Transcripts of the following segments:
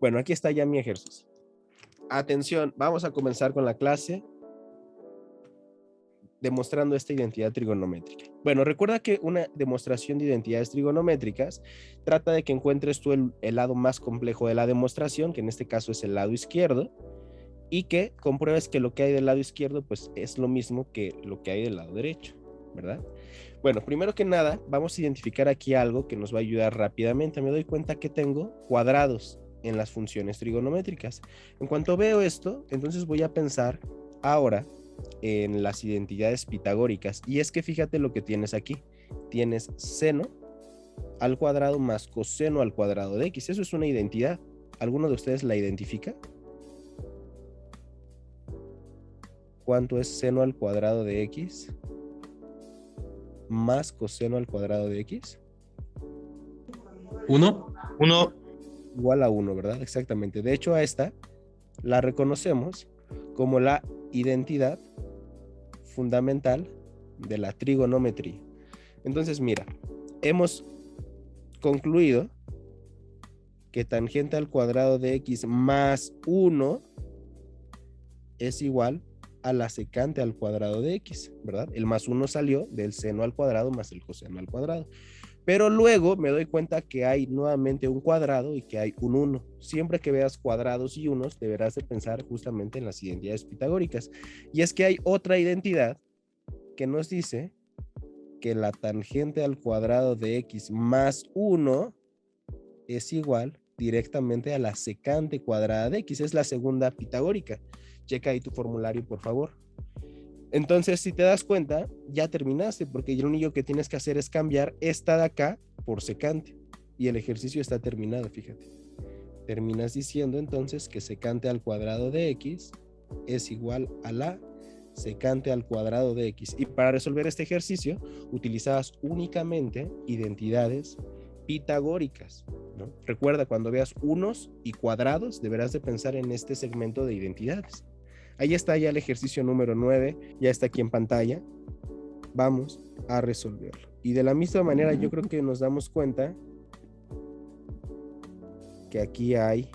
Bueno, aquí está ya mi ejercicio. Atención, vamos a comenzar con la clase demostrando esta identidad trigonométrica. Bueno, recuerda que una demostración de identidades trigonométricas trata de que encuentres tú el lado más complejo de la demostración, que en este caso es el lado izquierdo, y que compruebes que lo que hay del lado izquierdo pues es lo mismo que lo que hay del lado derecho, ¿verdad? Bueno, primero que nada, vamos a identificar aquí algo que nos va a ayudar rápidamente. Me doy cuenta que tengo cuadrados en las funciones trigonométricas. En cuanto veo esto, entonces voy a pensar ahora en las identidades pitagóricas. Y es que fíjate lo que tienes aquí. Tienes seno al cuadrado más coseno al cuadrado de x. Eso es una identidad. ¿Alguno de ustedes la identifica? ¿Cuánto es seno al cuadrado de x más coseno al cuadrado de x? 1. Igual a 1, ¿verdad? Exactamente. De hecho, a esta la reconocemos como la identidad fundamental de la trigonometría. Entonces, mira, hemos concluido que tangente al cuadrado de x más 1 es igual a la secante al cuadrado de x, ¿verdad? El más 1 salió del seno al cuadrado más el coseno al cuadrado. Pero luego me doy cuenta que hay nuevamente un cuadrado y que hay un 1. Siempre que veas cuadrados y unos, deberás de pensar justamente en las identidades pitagóricas. Y es que hay otra identidad que nos dice que la tangente al cuadrado de x más 1 es igual directamente a la secante cuadrada de x. Es la segunda pitagórica. Checa ahí tu formulario, por favor. Entonces, si te das cuenta, ya terminaste, porque lo único que tienes que hacer es cambiar esta de acá por secante. Y el ejercicio está terminado, fíjate. Terminas diciendo entonces que secante al cuadrado de x es igual a la secante al cuadrado de x. Y para resolver este ejercicio, utilizabas únicamente identidades pitagóricas, ¿no? Recuerda, cuando veas unos y cuadrados, deberás de pensar en este segmento de identidades. Ahí está ya el ejercicio número 9, ya está aquí en pantalla. Vamos a resolverlo. Y de la misma manera yo creo que nos damos cuenta que aquí hay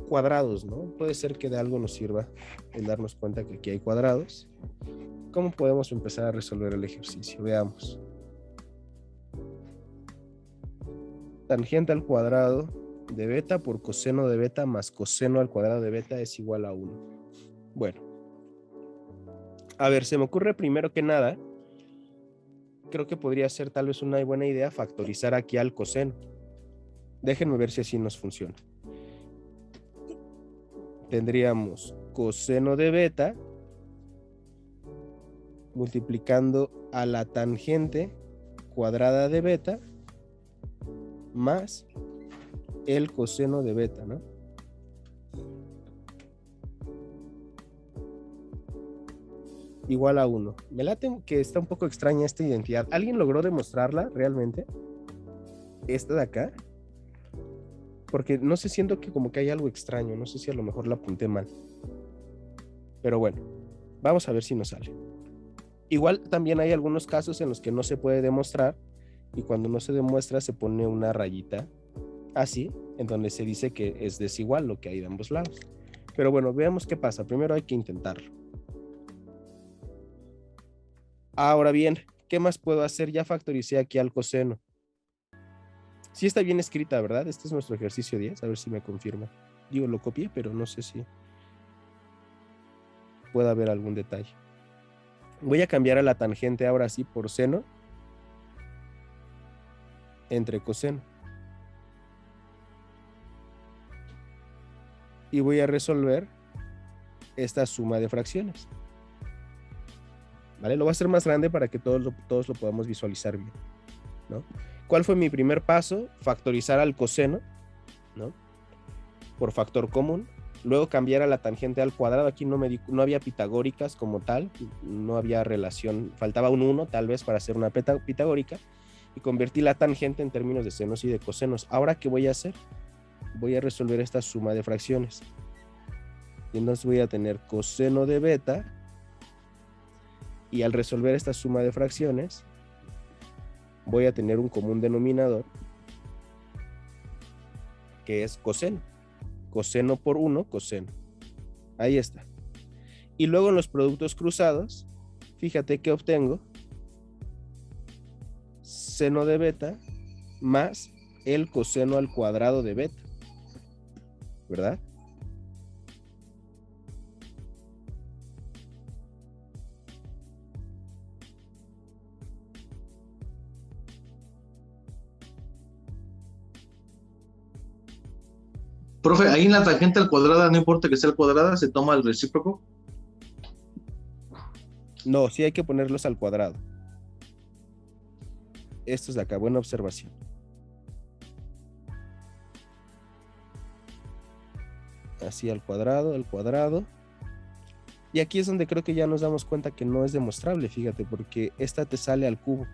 cuadrados, ¿no? Puede ser que de algo nos sirva el darnos cuenta que aquí hay cuadrados. ¿Cómo podemos empezar a resolver el ejercicio? Veamos. Tangente al cuadrado de beta por coseno de beta más coseno al cuadrado de beta es igual a 1. Bueno. A ver, se me ocurre primero que nada, creo que podría ser tal vez una buena idea factorizar aquí al coseno. Déjenme ver si así nos funciona. Tendríamos coseno de beta multiplicando a la tangente cuadrada de beta más el coseno de beta, ¿no? Igual a 1. Me late que está un poco extraña esta identidad. ¿Alguien logró demostrarla realmente? Esta de acá. Porque no sé, siento que como que hay algo extraño. No sé si a lo mejor la apunté mal. Pero bueno, vamos a ver si nos sale. Igual también hay algunos casos en los que no se puede demostrar. Y cuando no se demuestra se pone una rayita así, en donde se dice que es desigual lo que hay de ambos lados. Pero bueno, veamos qué pasa. Primero hay que intentarlo. Ahora bien, ¿qué más puedo hacer? Ya factoricé aquí al coseno. Sí está bien escrita, ¿verdad? Este es nuestro ejercicio 10, a ver si me confirma. Digo, lo copié, pero no sé si puede haber algún detalle. Voy a cambiar a la tangente ahora sí por seno entre coseno. Y voy a resolver esta suma de fracciones. ¿Vale? Lo voy a hacer más grande para que todos lo podamos visualizar bien, ¿no? ¿Cuál fue mi primer paso? Factorizar al coseno, ¿no? Por factor común. Luego cambiar a la tangente al cuadrado. Aquí no había pitagóricas como tal, no había relación, faltaba un 1 tal vez para hacer una pitagórica, y convertí la tangente en términos de senos y de cosenos. Ahora, ¿qué voy a hacer? Voy a resolver esta suma de fracciones. Y entonces voy a tener coseno de beta, y al resolver esta suma de fracciones voy a tener un común denominador que es coseno. Coseno por 1, coseno. Ahí está. Y luego en los productos cruzados, fíjate que obtengo seno de beta más el coseno al cuadrado de beta, ¿verdad? Profe, ahí en la tangente al cuadrada, no importa que sea al cuadrada, se toma el recíproco. No, sí hay que ponerlos al cuadrado. Esto es de acá, buena observación. Así al cuadrado, al cuadrado. Y aquí es donde creo que ya nos damos cuenta que no es demostrable, fíjate, porque esta te sale al cubo.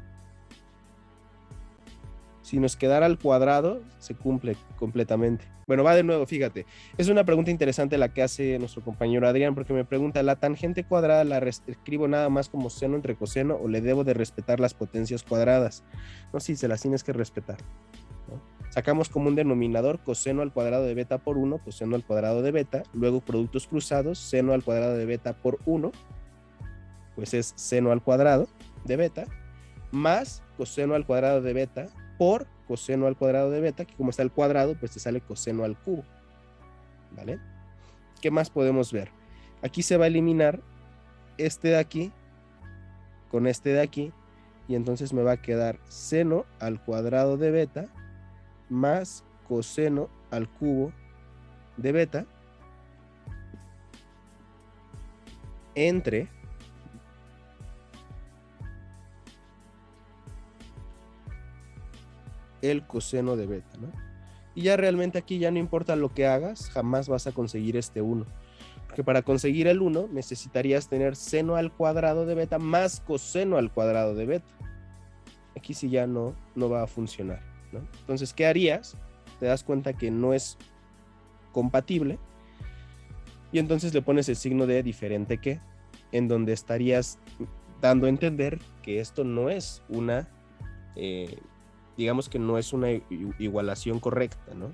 Si nos quedara al cuadrado, se cumple completamente. Bueno, va de nuevo, fíjate. Es una pregunta interesante la que hace nuestro compañero Adrián, porque me pregunta, ¿la tangente cuadrada la escribo nada más como seno entre coseno o le debo de respetar las potencias cuadradas? No, sí, se las tienes que respetar, ¿no? Sacamos como un denominador coseno al cuadrado de beta por 1, coseno al cuadrado de beta, luego productos cruzados, seno al cuadrado de beta por 1, pues es seno al cuadrado de beta, más coseno al cuadrado de beta por coseno al cuadrado de beta, que como está al cuadrado, pues te sale coseno al cubo, ¿vale? ¿Qué más podemos ver? Aquí se va a eliminar este de aquí con este de aquí, y entonces me va a quedar seno al cuadrado de beta más coseno al cubo de beta entre el coseno de beta, ¿no? Y ya realmente aquí ya no importa lo que hagas, jamás vas a conseguir este 1. Porque para conseguir el 1 necesitarías tener seno al cuadrado de beta más coseno al cuadrado de beta. Aquí sí ya no va a funcionar, ¿no? Entonces, ¿qué harías? Te das cuenta que no es compatible y entonces le pones el signo de diferente que, en donde estarías dando a entender que esto no es una... digamos que no es una igualación correcta, ¿no?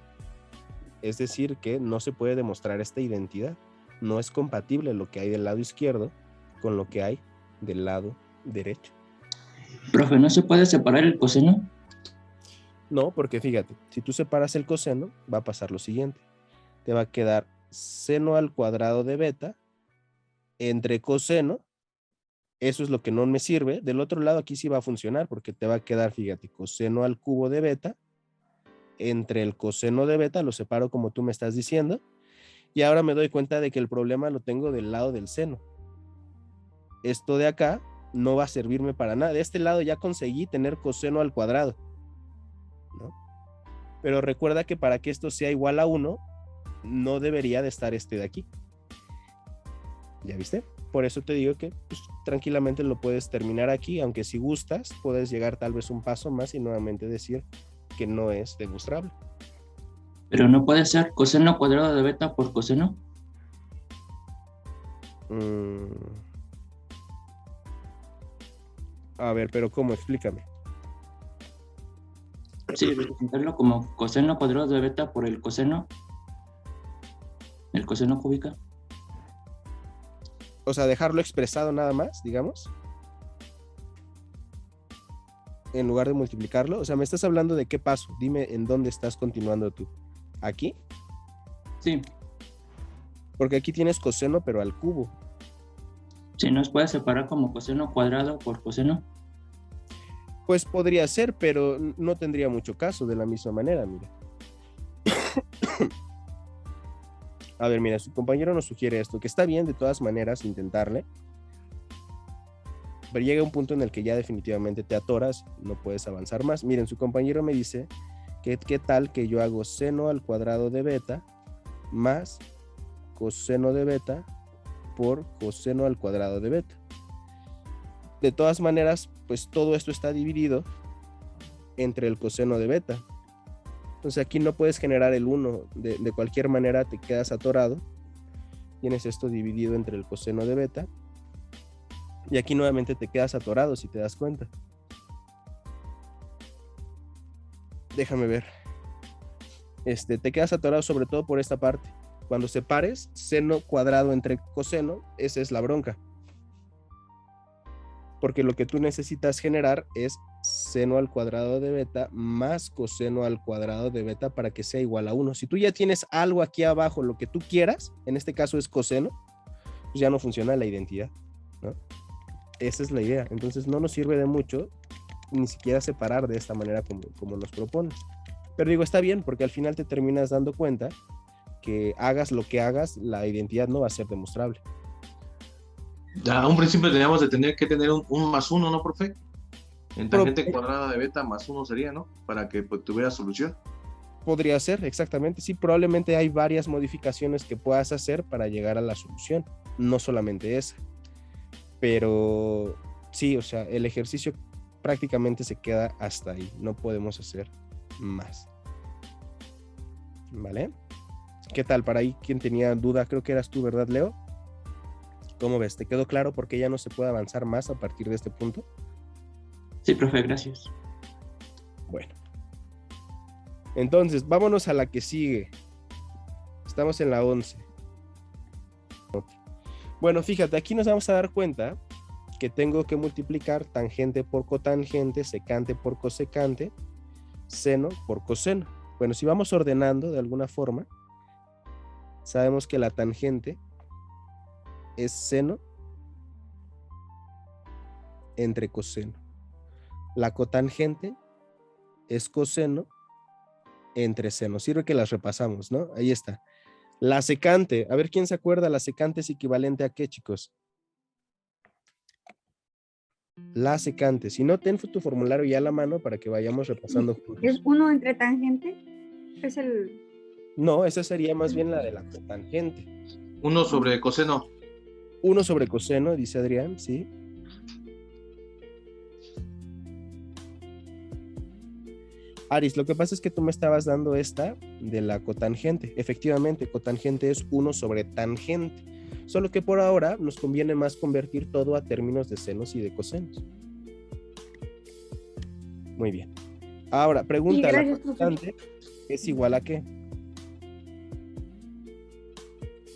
Es decir, que no se puede demostrar esta identidad. No es compatible lo que hay del lado izquierdo con lo que hay del lado derecho. Profe, ¿no se puede separar el coseno? No, porque fíjate, si tú separas el coseno, va a pasar lo siguiente. Te va a quedar seno al cuadrado de beta entre coseno. Eso es lo que no me sirve. Del otro lado aquí sí va a funcionar porque te va a quedar, fíjate, coseno al cubo de beta entre el coseno de beta, lo separo como tú me estás diciendo, y ahora me doy cuenta de que el problema lo tengo del lado del seno. Esto de acá no va a servirme para nada. De este lado ya conseguí tener coseno al cuadrado, ¿no? Pero recuerda que para que esto sea igual a 1, no debería de estar este de aquí. ¿Ya viste? Por eso te digo que pues, tranquilamente lo puedes terminar aquí, aunque si gustas, puedes llegar tal vez un paso más y nuevamente decir que no es demostrable. Pero no puede ser coseno cuadrado de beta por coseno. A ver, pero ¿cómo? Explícame. Sí, representarlo como coseno cuadrado de beta por el coseno cúbica. O sea, dejarlo expresado nada más, digamos, en lugar de multiplicarlo. O sea, me estás hablando de qué paso. Dime en dónde estás continuando tú. ¿Aquí? Sí. Porque aquí tienes coseno, pero al cubo. Sí, ¿nos puede separar como coseno cuadrado por coseno? Pues podría ser, pero no tendría mucho caso de la misma manera, mira. A ver, mira, su compañero nos sugiere esto, que está bien de todas maneras intentarle, pero llega un punto en el que ya definitivamente te atoras, no puedes avanzar más. Miren, su compañero me dice que qué tal que yo hago seno al cuadrado de beta más coseno de beta por coseno al cuadrado de beta. De todas maneras, pues todo esto está dividido entre el coseno de beta. Entonces aquí no puedes generar el 1, de cualquier manera te quedas atorado. Tienes esto dividido entre el coseno de beta. Y aquí nuevamente te quedas atorado si te das cuenta. Déjame ver. te quedas atorado sobre todo por esta parte. Cuando separes seno cuadrado entre coseno, esa es la bronca. Porque lo que tú necesitas generar es seno al cuadrado de beta más coseno al cuadrado de beta para que sea igual a 1. Si tú ya tienes algo aquí abajo, lo que tú quieras, en este caso es coseno, pues ya no funciona la identidad, ¿no? Esa es la idea. Entonces no nos sirve de mucho ni siquiera separar de esta manera como nos propones. Pero digo, está bien, porque al final te terminas dando cuenta que hagas lo que hagas, la identidad no va a ser demostrable. Ya, a un principio teníamos de tener que tener un más uno, ¿no, profe? En tangente cuadrada de beta más uno sería, ¿no? Para que pues, tuviera solución. Podría ser, exactamente. Sí, probablemente hay varias modificaciones que puedas hacer para llegar a la solución, no solamente esa. Pero sí, o sea, el ejercicio prácticamente se queda hasta ahí. No podemos hacer más. ¿Vale? ¿Qué tal? Para ahí, ¿quién tenía duda? Creo que eras tú, ¿verdad, Leo? ¿Cómo ves? ¿Te quedó claro por qué ya no se puede avanzar más a partir de este punto? Sí, profe, gracias. Bueno. Entonces, vámonos a la que sigue. Estamos en la 11. Bueno, fíjate, aquí nos vamos a dar cuenta que tengo que multiplicar tangente por cotangente, secante por cosecante, seno por coseno. Bueno, si vamos ordenando de alguna forma, sabemos que la tangente es seno entre coseno. La cotangente es coseno entre seno. Sirve que las repasamos, ¿no? Ahí está. La secante, a ver quién se acuerda, la secante es equivalente a qué, chicos. La secante. Si no, ten tu formulario ya a la mano para que vayamos repasando juntos. ¿Es 1 entre tangente? Es el... No, esa sería más bien la de la cotangente. 1 sobre coseno. 1 sobre coseno, dice Adrián, ¿sí? Aris, lo que pasa es que tú me estabas dando esta de la cotangente. Efectivamente, cotangente es 1 sobre tangente. Solo que por ahora nos conviene más convertir todo a términos de senos y de cosenos. Muy bien. Ahora, pregunta, ¿la constante es igual a qué?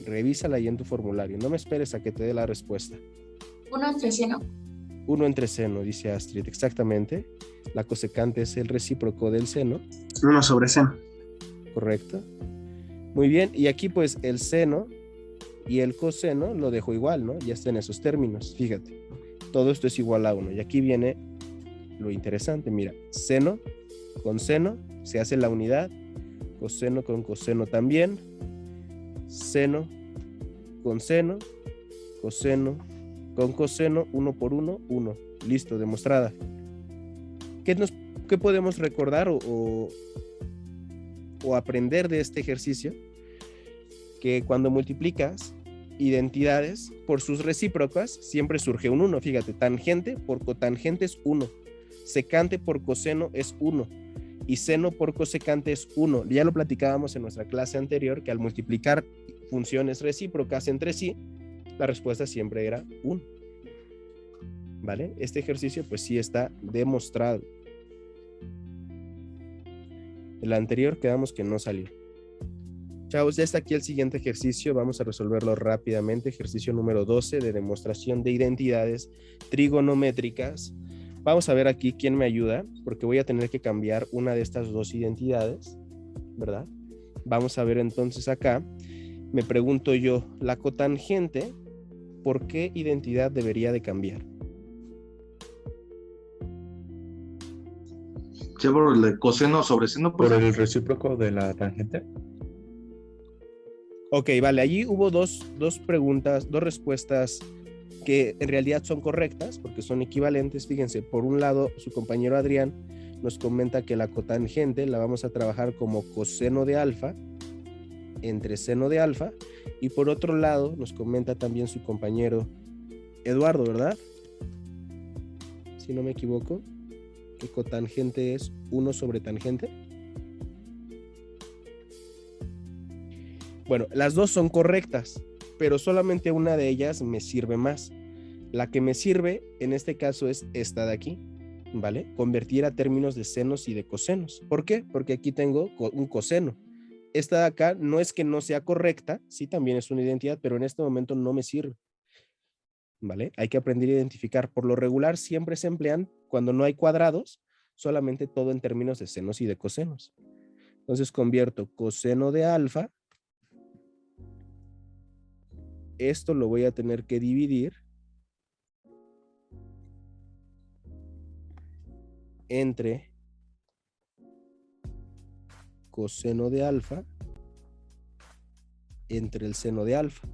Revísala ahí en tu formulario. No me esperes a que te dé la respuesta. 1 entre seno. 1 entre seno, dice Astrid. Exactamente. La cosecante es el recíproco del seno. 1 sobre seno. Correcto. Muy bien. Y aquí pues el seno y el coseno lo dejo igual, ¿no? Ya está en esos términos. Fíjate. Todo esto es igual a 1. Y aquí viene lo interesante. Mira, seno con seno se hace la unidad. Coseno con coseno también. Seno con seno. Coseno con coseno. 1 por 1, 1. Listo, demostrada. ¿Qué podemos recordar o aprender de este ejercicio? Que cuando multiplicas identidades por sus recíprocas, siempre surge un 1. Fíjate, tangente por cotangente es 1. Secante por coseno es 1. Y seno por cosecante es 1. Ya lo platicábamos en nuestra clase anterior, que al multiplicar funciones recíprocas entre sí, la respuesta siempre era 1. ¿Vale? Este ejercicio pues sí está demostrado. El anterior quedamos que no salió. Chavos, ya está aquí el siguiente ejercicio. Vamos a resolverlo rápidamente. Ejercicio número 12 de demostración de identidades trigonométricas. Vamos a ver aquí quién me ayuda, porque voy a tener que cambiar una de estas dos identidades, ¿verdad? Vamos a ver entonces acá. Me pregunto yo, la cotangente, ¿por qué identidad debería de cambiar? ¿Sí, por el coseno sobre seno? ¿Por el recíproco de la tangente? Ok, vale, allí hubo dos preguntas, dos respuestas que en realidad son correctas porque son equivalentes. Fíjense, por un lado, su compañero Adrián nos comenta que la cotangente la vamos a trabajar como coseno de alfa entre seno de alfa, y por otro lado nos comenta también su compañero Eduardo, ¿verdad? Si no me equivoco, que cotangente es 1 sobre tangente. Bueno, las dos son correctas, pero solamente una de ellas me sirve más. La que me sirve en este caso es esta de aquí, ¿vale? Convertir a términos de senos y de cosenos. ¿Por qué? Porque aquí tengo un coseno. esta de acá no es que no sea correcta, sí también es una identidad, pero en este momento no me sirve. ¿Vale? Hay que aprender a identificar. Por lo regular siempre se emplean cuando no hay cuadrados, solamente todo en términos de senos y de cosenos. Entonces convierto coseno de alfa. Esto lo voy a tener que dividir entre coseno de alfa entre el seno de alfa.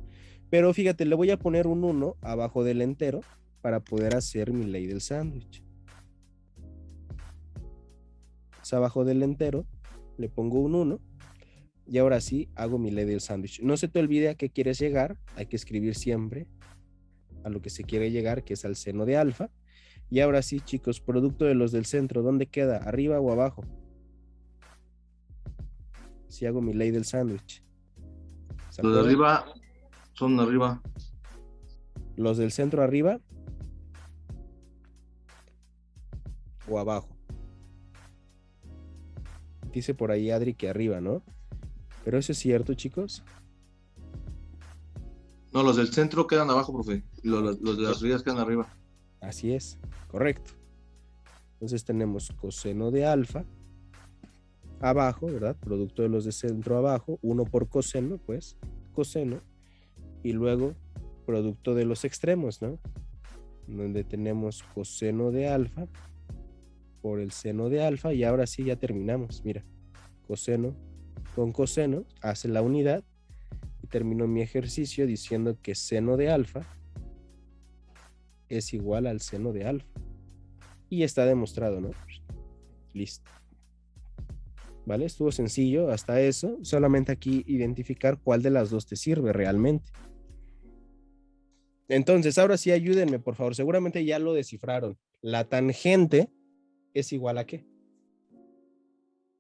Pero fíjate, le voy a poner un 1 abajo del entero para poder hacer mi ley del sándwich. Es abajo del entero, le pongo un 1 y ahora sí hago mi ley del sándwich. No se te olvide a qué quieres llegar, hay que escribir siempre a lo que se quiere llegar, que es al seno de alfa. Y ahora sí, chicos, producto de los del centro, ¿dónde queda? ¿Arriba o abajo? Si hago mi ley del sándwich. Los de arriba son arriba. ¿Los del centro arriba o abajo? Dice por ahí Adri que arriba, ¿no? Pero eso es cierto, chicos. No, los del centro quedan abajo, profe. Y los de las arriba quedan arriba. Así es, correcto. Entonces tenemos coseno de alfa abajo, ¿verdad? Producto de los de centro abajo, 1 por coseno, pues, coseno. Y luego producto de los extremos, ¿no? Donde tenemos coseno de alfa por el seno de alfa. Y ahora sí ya terminamos. Mira, coseno con coseno hace la unidad. Y termino mi ejercicio diciendo que seno de alfa es igual al seno de alfa. Y está demostrado, ¿no? Listo. ¿Vale? Estuvo sencillo hasta eso. Solamente aquí identificar cuál de las dos te sirve realmente. Entonces, ahora sí ayúdenme, por favor. Seguramente ya lo descifraron. La tangente es igual a ¿qué?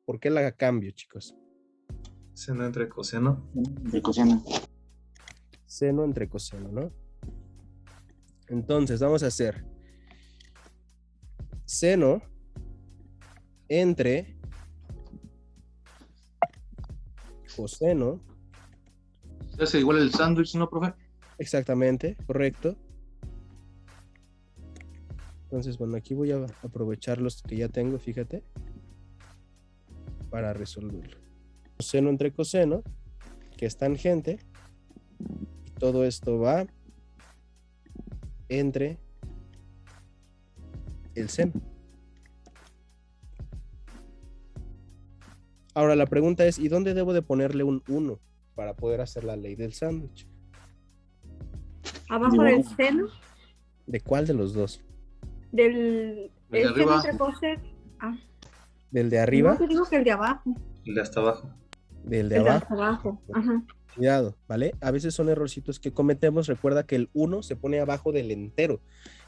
¿Por qué la cambio, chicos? Seno entre coseno. De coseno. Seno entre coseno, ¿no? Entonces, vamos a hacer seno entre coseno. ¿Se hace igual el sándwich, no, profe? Exactamente, correcto. Entonces, bueno, aquí voy a aprovechar los que ya tengo, fíjate, para resolverlo. Coseno entre coseno, que es tangente, y todo esto va entre el seno. Ahora la pregunta es, ¿y dónde debo de ponerle un 1 para poder hacer la ley del sándwich? Abajo del seno, ¿De cuál de los dos? del El de el seno arriba. entre coseno. Ah, ¿Del de arriba? no, te digo que el de abajo. El de hasta abajo. ¿Del de El de abajo? hasta abajo. Ajá. Cuidado, ¿vale? A veces son errorcitos que cometemos. Recuerda que el 1 se pone abajo del entero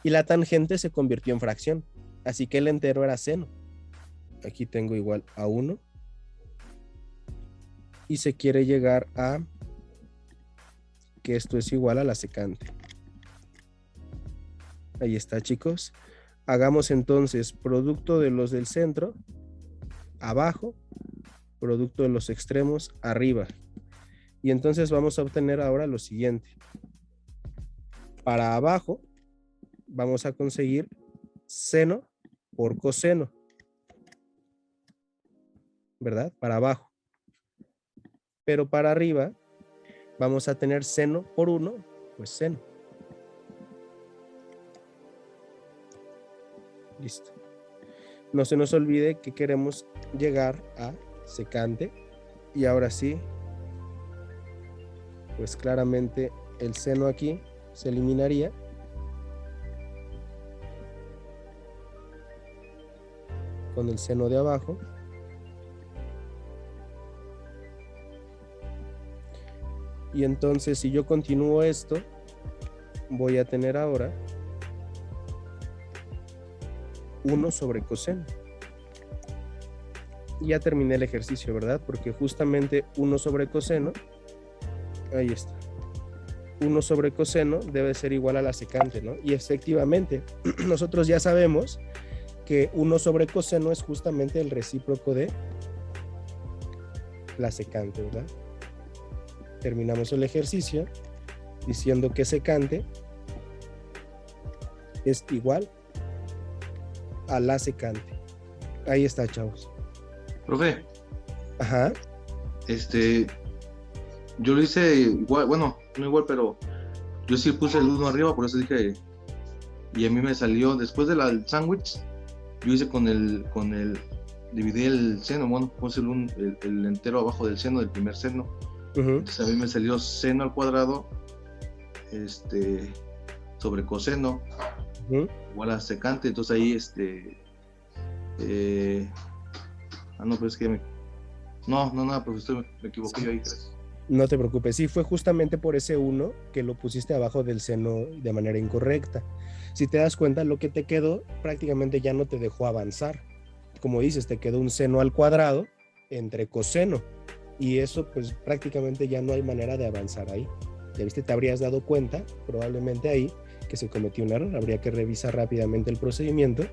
y la tangente se convirtió en fracción. Así que el entero era seno. Aquí tengo igual a 1. Y se quiere llegar a que esto es igual a la secante. Ahí está, chicos. Hagamos entonces producto de los del centro abajo, producto de los extremos arriba. Y entonces vamos a obtener ahora lo siguiente. Para abajo vamos a conseguir seno por coseno, ¿verdad? Para abajo. Pero para arriba vamos a tener seno por 1, pues seno. Listo. No se nos olvide que queremos llegar a secante. Y ahora sí, pues claramente el seno aquí se eliminaría. Con el seno de abajo. Y entonces si yo continúo esto, voy a tener ahora 1 sobre coseno. Y ya terminé el ejercicio, ¿verdad? Porque justamente 1 sobre coseno, ahí está. 1 sobre coseno debe ser igual a la secante, ¿no? Y efectivamente, nosotros ya sabemos que 1 sobre coseno es justamente el recíproco de la secante, ¿verdad? Terminamos el ejercicio diciendo que secante es igual a la secante. Ahí está, chavos. Profe, Ajá. yo lo hice igual, bueno, no igual, pero yo sí puse el 1 arriba, por eso dije, y a mí me salió, después del sándwich, yo hice dividí el seno, bueno, puse el entero abajo del seno, del primer seno. Entonces a mí me salió seno al cuadrado, sobre coseno, igual a secante. Entonces ahí, no, pero es que no, profesor, me equivoqué yo ahí, gracias. No te preocupes, sí, fue justamente por ese 1 que lo pusiste abajo del seno de manera incorrecta. Si te das cuenta, lo que te quedó prácticamente ya no te dejó avanzar. Como dices, te quedó un seno al cuadrado entre coseno, y eso pues prácticamente ya no hay manera de avanzar ahí. Ya viste, te habrías dado cuenta probablemente ahí que se cometió un error. Habría que revisar rápidamente el procedimiento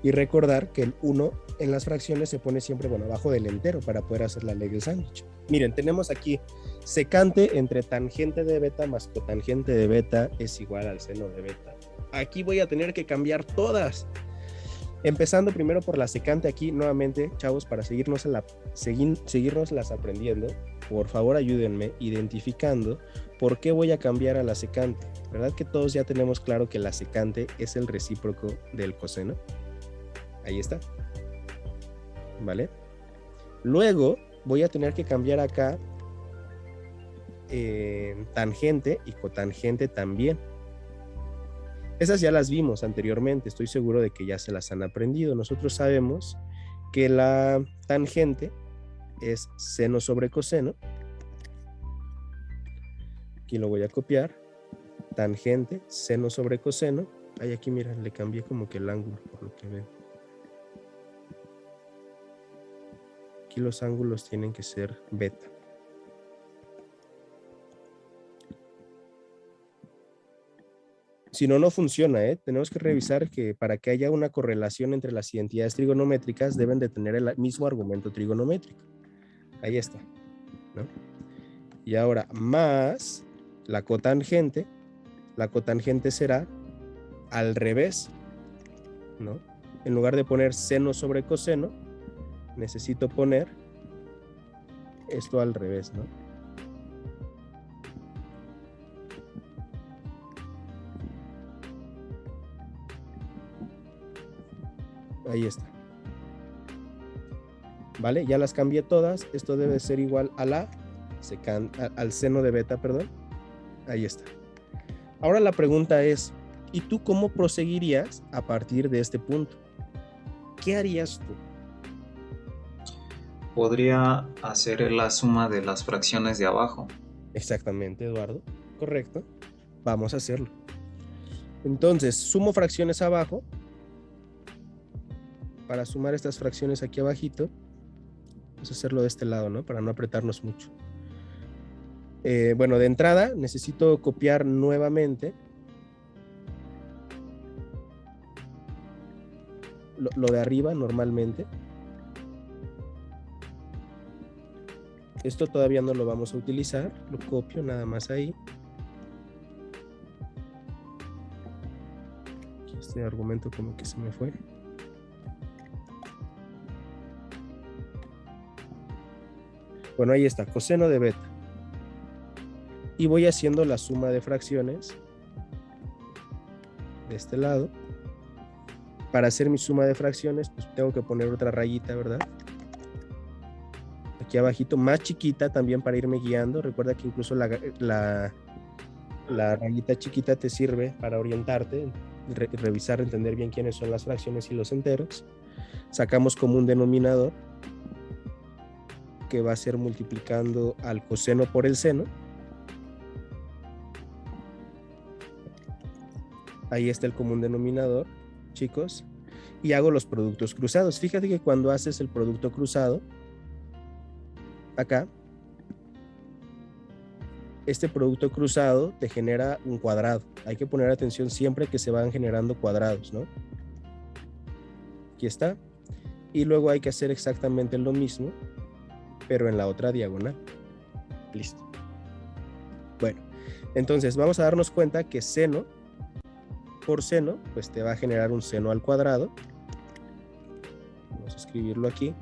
y recordar que el 1 en las fracciones se pone siempre, bueno, abajo del entero para poder hacer la ley del sándwich. Miren, tenemos aquí secante entre tangente de beta más cotangente de beta es igual al seno de beta. Aquí voy a tener que cambiar todas. Empezando primero por la secante aquí, nuevamente, chavos, para seguirnos las aprendiendo, por favor ayúdenme identificando por qué voy a cambiar a la secante. ¿Verdad que todos ya tenemos claro que la secante es el recíproco del coseno? Ahí está. ¿Vale? Luego voy a tener que cambiar acá tangente y cotangente también. Esas ya las vimos anteriormente, estoy seguro de que ya se las han aprendido. Nosotros sabemos que la tangente es seno sobre coseno. Aquí lo voy a copiar. Tangente, seno sobre coseno. Ay, aquí mira, le cambié como que el ángulo, por lo que veo. Aquí los ángulos tienen que ser beta. Si no, no funciona, ¿eh? Tenemos que revisar que para que haya una correlación entre las identidades trigonométricas deben de tener el mismo argumento trigonométrico. Ahí está, ¿no? Y ahora, más la cotangente será al revés, ¿no? En lugar de poner seno sobre coseno, necesito poner esto al revés, ¿no? Ahí está. ¿Vale? Ya las cambié todas. Esto debe ser igual a al seno de beta, perdón. Ahí está. Ahora la pregunta es, ¿y tú cómo proseguirías a partir de este punto? ¿Qué harías tú? Podría hacer la suma de las fracciones de abajo. Exactamente, Eduardo. Correcto. Vamos a hacerlo. Entonces, sumo fracciones abajo. Para sumar estas fracciones aquí abajito, vamos a hacerlo de este lado, ¿no? Para no apretarnos mucho. Bueno, de entrada necesito copiar nuevamente lo de arriba normalmente. Esto todavía no lo vamos a utilizar, lo copio nada más ahí. Aquí este argumento como que se me fue. Bueno, ahí está, coseno de beta. Y voy haciendo la suma de fracciones de este lado. Para hacer mi suma de fracciones, pues tengo que poner otra rayita, ¿verdad? Aquí abajito, más chiquita también para irme guiando. Recuerda que incluso la rayita chiquita te sirve para orientarte, revisar, entender bien quiénes son las fracciones y los enteros. Sacamos como un denominador que va a ser multiplicando al coseno por el seno. Ahí está el común denominador, chicos. Y hago los productos cruzados. Fíjate que cuando haces el producto cruzado, acá, este producto cruzado te genera un cuadrado. Hay que poner atención siempre que se van generando cuadrados, ¿no? Aquí está. Y luego hay que hacer exactamente lo mismo pero en la otra diagonal. Listo. Bueno, entonces vamos a darnos cuenta que seno por seno, pues te va a generar un seno al cuadrado. Vamos a escribirlo aquí.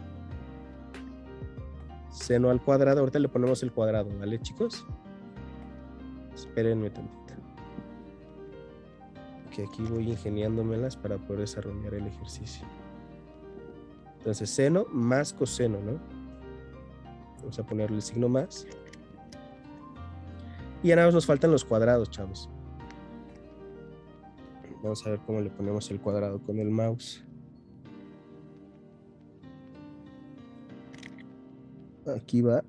Seno al cuadrado, ahorita le ponemos el cuadrado, ¿vale, chicos? Espérenme tantito. Que aquí voy ingeniándomelas para poder desarrollar el ejercicio. Entonces, seno más coseno, ¿no? Vamos a ponerle el signo más. Y ya nada más nos faltan los cuadrados, chavos. Vamos a ver cómo le ponemos el cuadrado con el mouse. Aquí va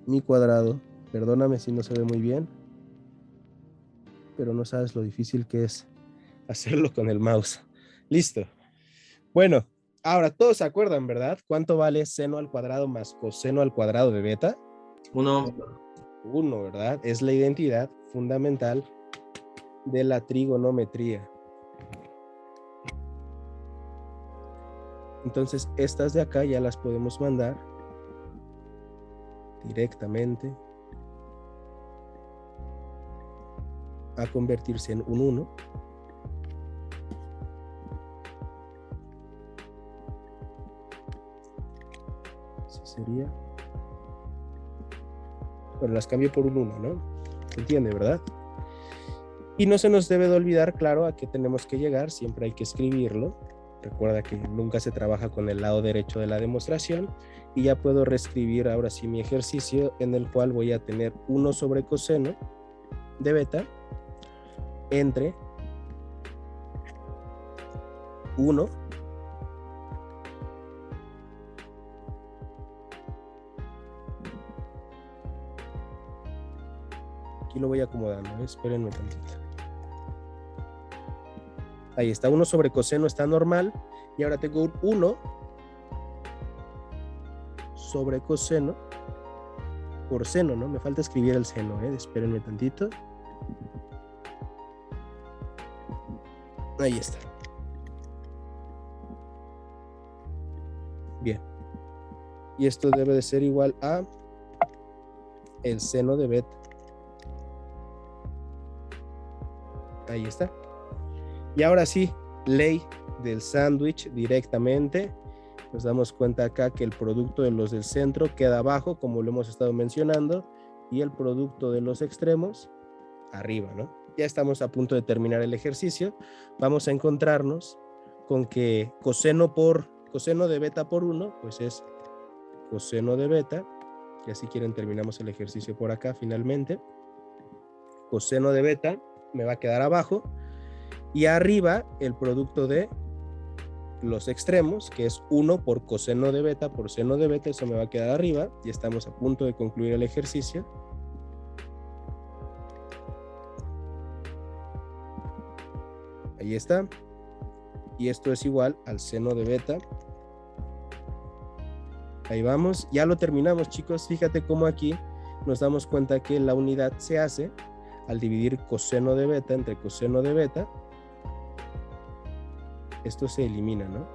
mi cuadrado. Perdóname si no se ve muy bien, pero no sabes lo difícil que es hacerlo con el mouse. Listo. Bueno, ahora todos se acuerdan, ¿verdad? ¿Cuánto vale seno al cuadrado más coseno al cuadrado de beta? 1. 1, ¿verdad? Es la identidad fundamental de la trigonometría. Entonces, estas de acá ya las podemos mandar directamente a convertirse en un 1. Así sería. Bueno, las cambio por un 1, ¿no? ¿Se entiende, verdad? Y no se nos debe de olvidar, claro, a qué tenemos que llegar. Siempre hay que escribirlo. Recuerda que nunca se trabaja con el lado derecho de la demostración. Y ya puedo reescribir ahora sí mi ejercicio, en el cual voy a tener 1 sobre coseno de beta entre 1 aquí lo voy acomodando, espérenme tantito. Ahí está, 1 sobre coseno está normal, y ahora tengo un 1 sobre coseno por seno, ¿no? Me falta escribir el seno, espérenme tantito. Ahí está. Bien. Y esto debe de ser igual a el seno de beta. Ahí está. Y ahora sí, ley del sándwich directamente. Nos damos cuenta acá que el producto de los del centro queda abajo, como lo hemos estado mencionando, y el producto de los extremos arriba, ¿no? Ya estamos a punto de terminar el ejercicio. Vamos a encontrarnos con que coseno de beta por 1, pues es coseno de beta, y así quieren terminamos el ejercicio por acá finalmente. Coseno de beta me va a quedar abajo, y arriba el producto de los extremos, que es 1 por coseno de beta por seno de beta, eso me va a quedar arriba, y estamos a punto de concluir el ejercicio. Ahí está. Y esto es igual al seno de beta. Ahí vamos. Ya lo terminamos, chicos. Fíjate cómo aquí nos damos cuenta que la unidad se hace al dividir coseno de beta entre coseno de beta. Esto se elimina, ¿no?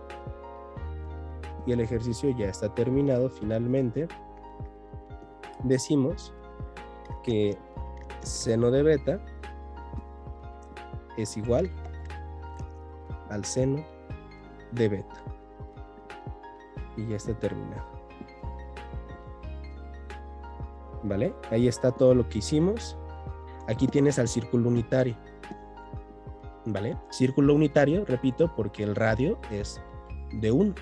Y el ejercicio ya está terminado finalmente. Decimos que seno de beta es igual al seno de beta. Y ya está terminado. ¿Vale? Ahí está todo lo que hicimos. Aquí tienes al círculo unitario. ¿Vale? Círculo unitario, repito, porque el radio es de 1.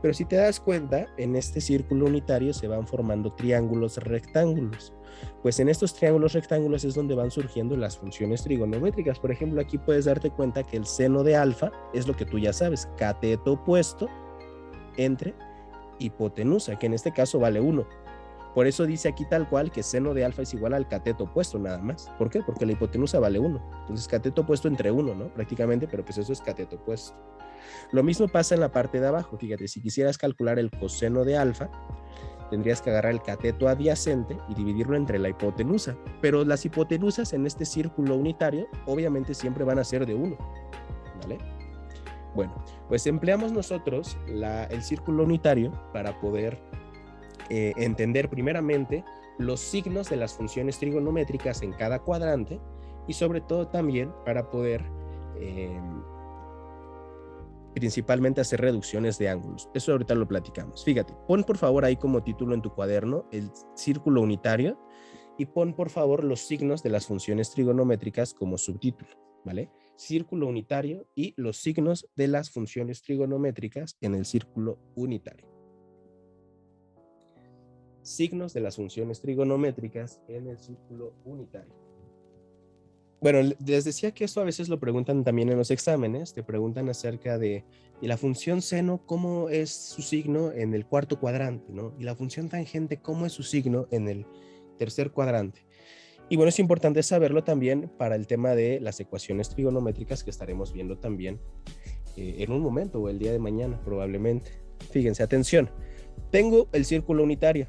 Pero si te das cuenta, en este círculo unitario se van formando triángulos rectángulos. Pues en estos triángulos rectángulos es donde van surgiendo las funciones trigonométricas. Por ejemplo, aquí puedes darte cuenta que el seno de alfa es lo que tú ya sabes, cateto opuesto entre hipotenusa, que en este caso vale 1. Por eso dice aquí tal cual que seno de alfa es igual al cateto opuesto nada más. ¿Por qué? Porque la hipotenusa vale 1. Entonces cateto opuesto entre 1, ¿no? Prácticamente, pero pues eso es cateto opuesto. Lo mismo pasa en la parte de abajo. Fíjate, si quisieras calcular el coseno de alfa, tendrías que agarrar el cateto adyacente y dividirlo entre la hipotenusa. Pero las hipotenusas en este círculo unitario obviamente siempre van a ser de 1, ¿vale? Bueno, pues empleamos nosotros el círculo unitario para poder entender primeramente los signos de las funciones trigonométricas en cada cuadrante y sobre todo también para poder principalmente hacer reducciones de ángulos. Eso ahorita lo platicamos. Fíjate, pon por favor ahí como título en tu cuaderno el círculo unitario y pon por favor los signos de las funciones trigonométricas como subtítulo, ¿vale? Círculo unitario y los signos de las funciones trigonométricas en el círculo unitario. Signos de las funciones trigonométricas en el círculo unitario. Bueno, les decía que esto a veces lo preguntan también en los exámenes, te preguntan acerca de y la función seno, ¿cómo es su signo en el cuarto cuadrante, ¿no? Y la función tangente, ¿cómo es su signo en el tercer cuadrante? Y bueno, es importante saberlo también para el tema de las ecuaciones trigonométricas que estaremos viendo también en un momento o el día de mañana probablemente. Fíjense, atención, tengo el círculo unitario.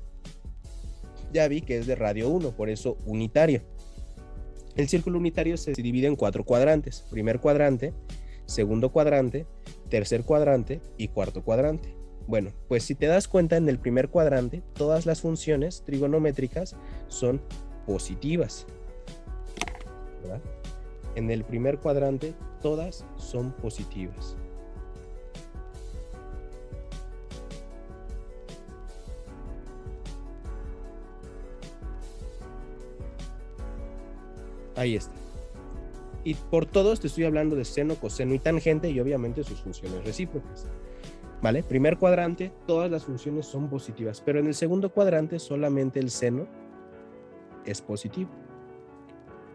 Ya vi que es de radio 1, por eso unitario. El círculo unitario se divide en 4 cuadrantes. Primer cuadrante, segundo cuadrante, tercer cuadrante y cuarto cuadrante. Bueno, pues si te das cuenta, en el primer cuadrante, todas las funciones trigonométricas son positivas, ¿verdad? En el primer cuadrante, todas son positivas. Ahí está. Y por todos te estoy hablando de seno, coseno y tangente y obviamente sus funciones recíprocas. ¿Vale? Primer cuadrante, todas las funciones son positivas, pero en el segundo cuadrante solamente el seno es positivo.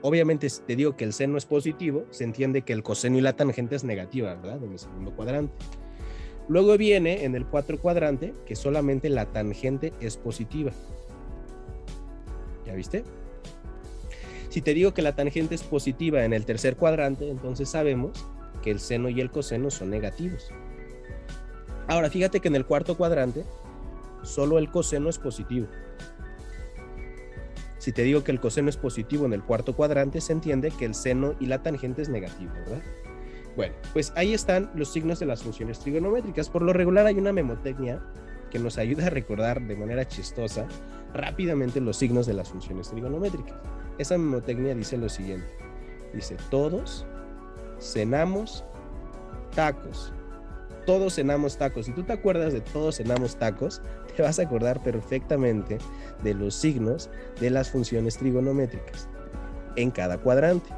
Obviamente, si te digo que el seno es positivo, se entiende que el coseno y la tangente es negativa, ¿verdad? En el segundo cuadrante. Luego viene en el cuarto cuadrante que solamente la tangente es positiva. ¿Ya viste? Si te digo que la tangente es positiva en el tercer cuadrante, entonces sabemos que el seno y el coseno son negativos. Ahora, fíjate que en el cuarto cuadrante solo el coseno es positivo. Si te digo que el coseno es positivo en el cuarto cuadrante, se entiende que el seno y la tangente es negativo, ¿verdad? Bueno, pues ahí están los signos de las funciones trigonométricas. Por lo regular hay una memotecnia que nos ayuda a recordar de manera chistosa rápidamente los signos de las funciones trigonométricas. Esa memotecnia dice lo siguiente. Dice, todos cenamos tacos. Todos cenamos tacos. Si tú te acuerdas de todos cenamos tacos, te vas a acordar perfectamente de los signos de las funciones trigonométricas en cada cuadrante,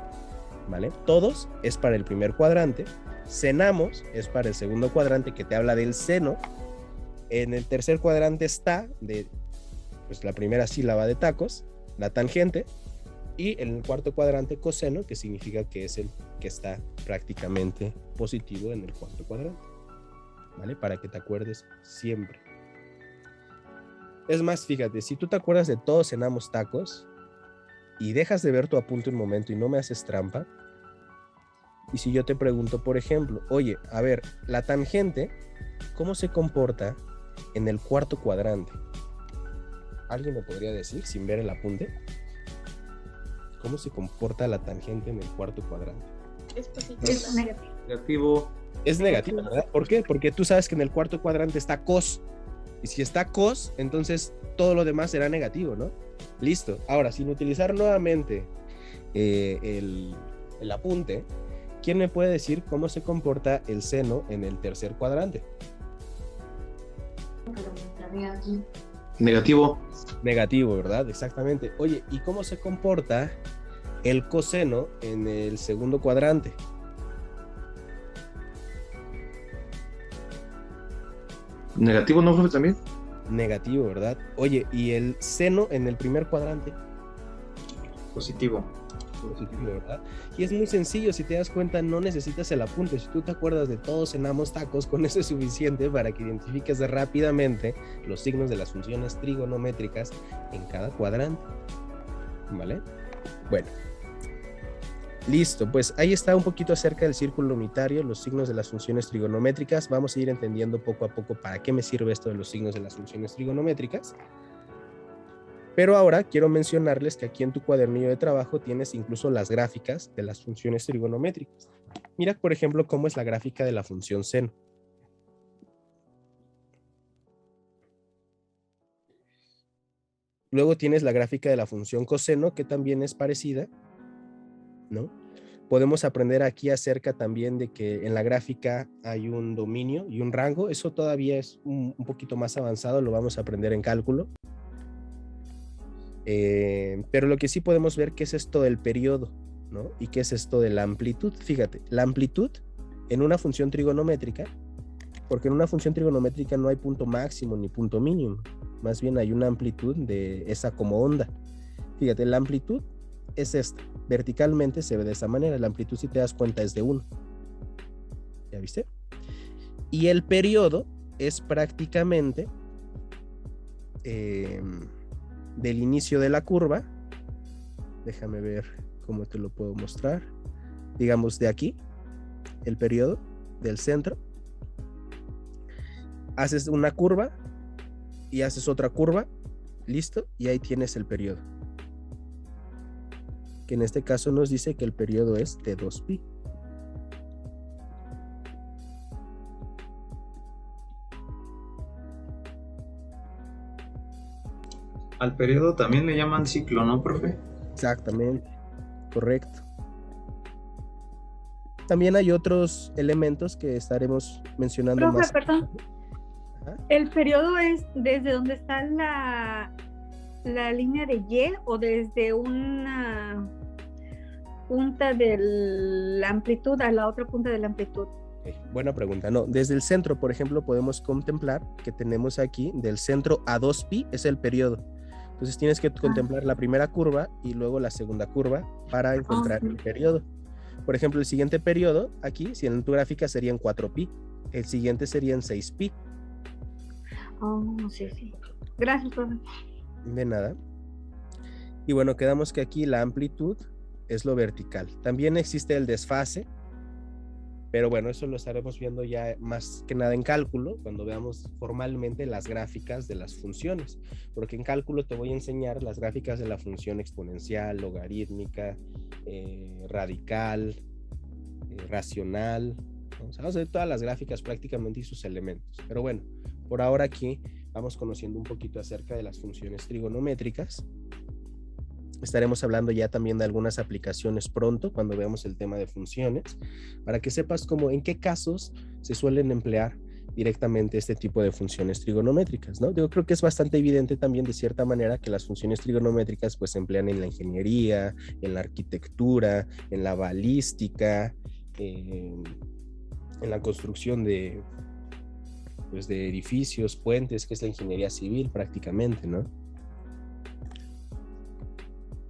¿vale? Todos es para el primer cuadrante, cenamos es para el segundo cuadrante que te habla del seno, en el tercer cuadrante está de pues, la primera sílaba de tacos, la tangente, y en el cuarto cuadrante coseno, que significa que es el que está prácticamente positivo en el cuarto cuadrante, ¿vale? Para que te acuerdes siempre. Es más, fíjate, si tú te acuerdas de todos cenamos tacos y dejas de ver tu apunte un momento y no me haces trampa, y si yo te pregunto, por ejemplo, oye, a ver, la tangente, ¿cómo se comporta en el cuarto cuadrante? ¿Alguien me podría decir, sin ver el apunte? ¿Cómo se comporta la tangente en el cuarto cuadrante? Es positivo. Es negativo. Negativo. Es negativa, ¿verdad? ¿Por qué? Porque tú sabes que en el cuarto cuadrante está cos. Y si está cos, entonces todo lo demás será negativo, ¿no? Listo. Ahora, sin utilizar nuevamente el apunte, ¿quién me puede decir cómo se comporta el seno en el tercer cuadrante? Negativo. Negativo, ¿verdad? Exactamente. Oye, ¿y cómo se comporta el coseno en el segundo cuadrante? Negativo, ¿no, profe, también? Negativo, ¿verdad? Oye, ¿y el seno en el primer cuadrante? Positivo. Positivo, ¿verdad? Y es muy sencillo, si te das cuenta, no necesitas el apunte. Si tú te acuerdas de todos cenamos tacos, con eso es suficiente para que identifiques rápidamente los signos de las funciones trigonométricas en cada cuadrante, ¿vale? Bueno, listo, pues ahí está un poquito acerca del círculo unitario, los signos de las funciones trigonométricas. Vamos a ir entendiendo poco a poco para qué me sirve esto de los signos de las funciones trigonométricas. Pero ahora quiero mencionarles que aquí en tu cuadernillo de trabajo tienes incluso las gráficas de las funciones trigonométricas. Mira, por ejemplo, cómo es la gráfica de la función seno. Luego tienes la gráfica de la función coseno, que también es parecida, ¿no? Podemos aprender aquí acerca también de que en la gráfica hay un dominio y un rango. Eso todavía es un poquito más avanzado, lo vamos a aprender en cálculo. Pero lo que sí podemos ver que es esto del periodo, ¿no? Y qué es esto de la amplitud. Fíjate, la amplitud en una función trigonométrica, porque en una función trigonométrica no hay punto máximo ni punto mínimo, más bien hay una amplitud de esa como onda. Fíjate, la amplitud es esta, verticalmente se ve de esa manera, la amplitud, si te das cuenta, es de 1. ¿Ya viste? Y el periodo es prácticamente del inicio de la curva. Déjame ver cómo te lo puedo mostrar. Digamos de aquí, el periodo del centro. Haces una curva y haces otra curva, listo, y ahí tienes el periodo, que en este caso nos dice que el periodo es de 2pi. Al periodo también le llaman ciclo, ¿no, profe? Exactamente, correcto. También hay otros elementos que estaremos mencionando Profe, más. perdón. Ajá. ¿El periodo es desde donde está la línea de Y o desde una punta de la amplitud a la otra punta de la amplitud? Okay, buena pregunta. No, desde el centro, por ejemplo, podemos contemplar que tenemos aquí del centro a 2pi es el periodo. Entonces tienes que contemplar la primera curva y luego la segunda curva para encontrar el periodo. Por ejemplo, el siguiente periodo aquí, si en tu gráfica serían 4pi, el siguiente serían 6pi. Oh, sí, sí. Gracias, profe. De nada. Y bueno, quedamos que aquí la amplitud es lo vertical. También existe el desfase, pero bueno, eso lo estaremos viendo ya más que nada en cálculo, cuando veamos formalmente las gráficas de las funciones, porque en cálculo te voy a enseñar las gráficas de la función exponencial, logarítmica, radical, racional, ¿no? O sea, vamos a ver todas las gráficas prácticamente y sus elementos, pero bueno, por ahora aquí vamos conociendo un poquito acerca de las funciones trigonométricas. Estaremos hablando ya también de algunas aplicaciones pronto cuando veamos el tema de funciones, para que sepas cómo, en qué casos se suelen emplear directamente este tipo de funciones trigonométricas, ¿no? Yo creo que es bastante evidente también de cierta manera que las funciones trigonométricas pues se emplean en la ingeniería, en la arquitectura, en la balística, en la construcción de edificios, puentes, que es la ingeniería civil prácticamente, ¿no?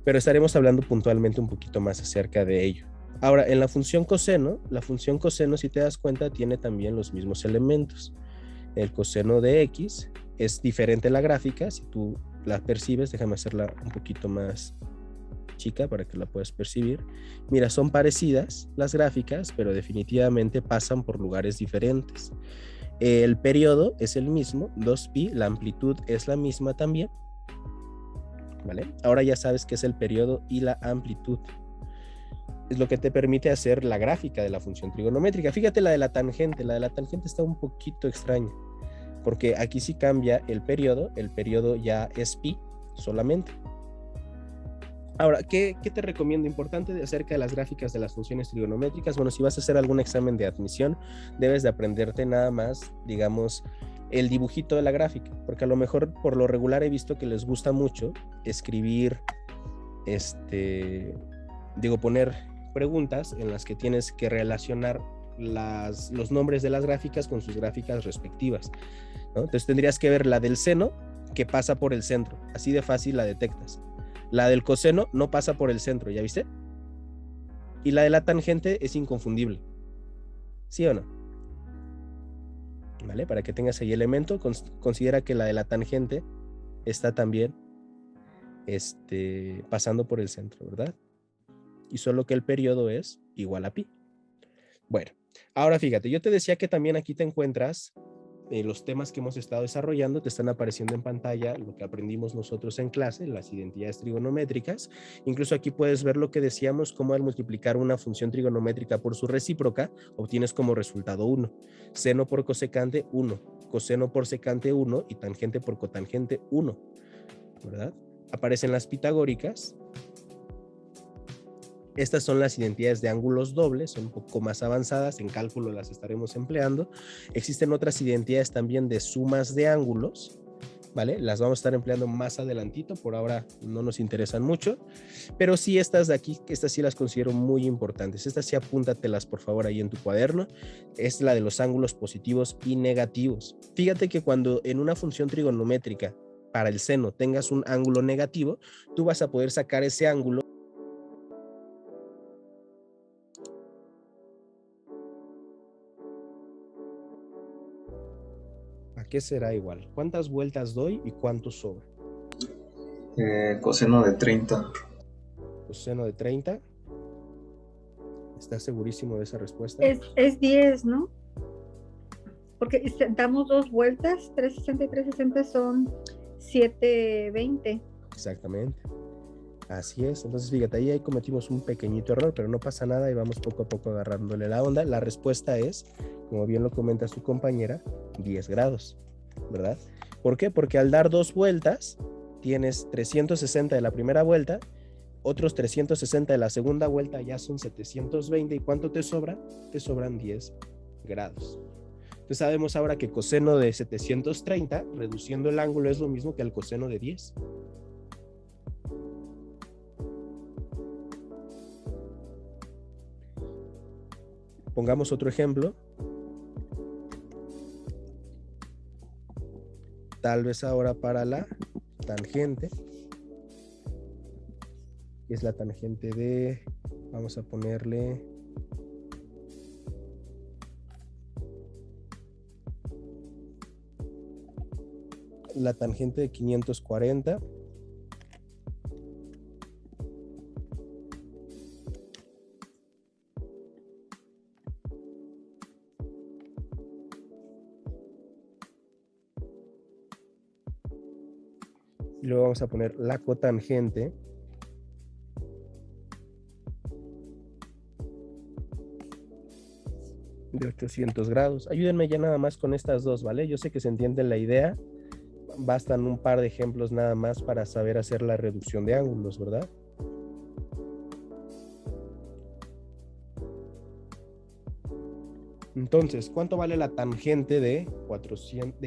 Pero estaremos hablando puntualmente un poquito más acerca de ello. Ahora, en la función coseno, si te das cuenta, tiene también los mismos elementos. El coseno de x es diferente la gráfica, si tú la percibes, déjame hacerla un poquito más chica para que la puedas percibir. Mira, son parecidas las gráficas, pero definitivamente pasan por lugares diferentes. El periodo es el mismo, 2pi, la amplitud es la misma también. ¿Vale? Ahora ya sabes qué es el periodo y la amplitud. Es lo que te permite hacer la gráfica de la función trigonométrica. Fíjate la de la tangente está un poquito extraña, porque aquí sí cambia el periodo ya es pi solamente. Ahora, ¿qué te recomiendo importante acerca de las gráficas de las funciones trigonométricas? Bueno, si vas a hacer algún examen de admisión, debes de aprenderte nada más, digamos, el dibujito de la gráfica, porque a lo mejor por lo regular he visto que les gusta mucho escribir, poner preguntas en las que tienes que relacionar los nombres de las gráficas con sus gráficas respectivas, ¿no? Entonces tendrías que ver la del seno, que pasa por el centro, así de fácil la detectas. La del coseno no pasa por el centro, ¿ya viste? Y la de la tangente es inconfundible, ¿sí o no? ¿Vale? Para que tengas ahí elemento, considera que la de la tangente está también pasando por el centro, ¿verdad? Y solo que el periodo es igual a pi. Bueno, ahora fíjate, yo te decía que también aquí te encuentras los temas que hemos estado desarrollando, te están apareciendo en pantalla lo que aprendimos nosotros en clase, las identidades trigonométricas. Incluso aquí puedes ver lo que decíamos, cómo al multiplicar una función trigonométrica por su recíproca, obtienes como resultado 1. Seno por cosecante 1, coseno por secante 1 y tangente por cotangente 1, ¿verdad? aparecen las pitagóricas. Estas son las identidades de ángulos dobles, son un poco más avanzadas, en cálculo las estaremos empleando. Existen otras identidades también de sumas de ángulos, ¿vale? Las vamos a estar empleando más adelantito, por ahora no nos interesan mucho, pero sí estas de aquí, que estas sí las considero muy importantes. Estas sí apúntatelas por favor ahí en tu cuaderno. Es la de los ángulos positivos y negativos. Fíjate que cuando en una función trigonométrica para el seno tengas un ángulo negativo, tú vas a poder sacar ese ángulo. ¿A qué será igual? ¿Cuántas vueltas doy y cuánto sobra? Coseno de 30. Coseno de 30. ¿Estás segurísimo de esa respuesta? Es 10, ¿no? Porque damos 2 vueltas, 360 y 360 son 720. Exactamente. Así es. Entonces, fíjate, ahí cometimos un pequeñito error, pero no pasa nada y vamos poco a poco agarrándole la onda. La respuesta es, como bien lo comenta su compañera, 10 grados, ¿verdad? ¿Por qué? Porque al dar 2 vueltas, tienes 360 de la primera vuelta, otros 360 de la segunda vuelta, ya son 720. ¿Y cuánto te sobra? Te sobran 10 grados. Entonces sabemos ahora que coseno de 730, reduciendo el ángulo, es lo mismo que el coseno de 10. Pongamos otro ejemplo. Tal vez ahora para la tangente. Es la tangente de, vamos a ponerle la tangente de 540. Y luego vamos a poner la cotangente de 800 grados. Ayúdenme ya nada más con estas dos, ¿vale? Yo sé que se entiende la idea. Bastan un par de ejemplos nada más para saber hacer la reducción de ángulos, ¿verdad? Entonces, ¿cuánto vale la tangente de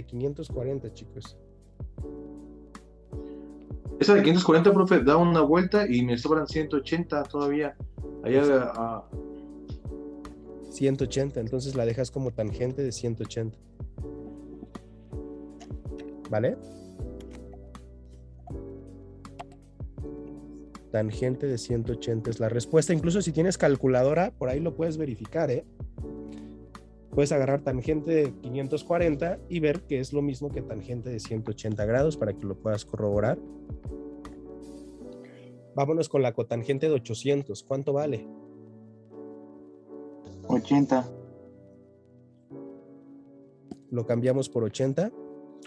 540, chicos? Esa de 540, profe, da una vuelta y me sobran 180 todavía. Allá a 180, entonces la dejas como tangente de 180. ¿Vale? Tangente de 180 es la respuesta. Incluso si tienes calculadora, por ahí lo puedes verificar, ¿eh? Puedes agarrar tangente de 540 y ver que es lo mismo que tangente de 180 grados para que lo puedas corroborar. Vámonos con la cotangente de 800. ¿Cuánto vale? 80. Lo cambiamos por 80.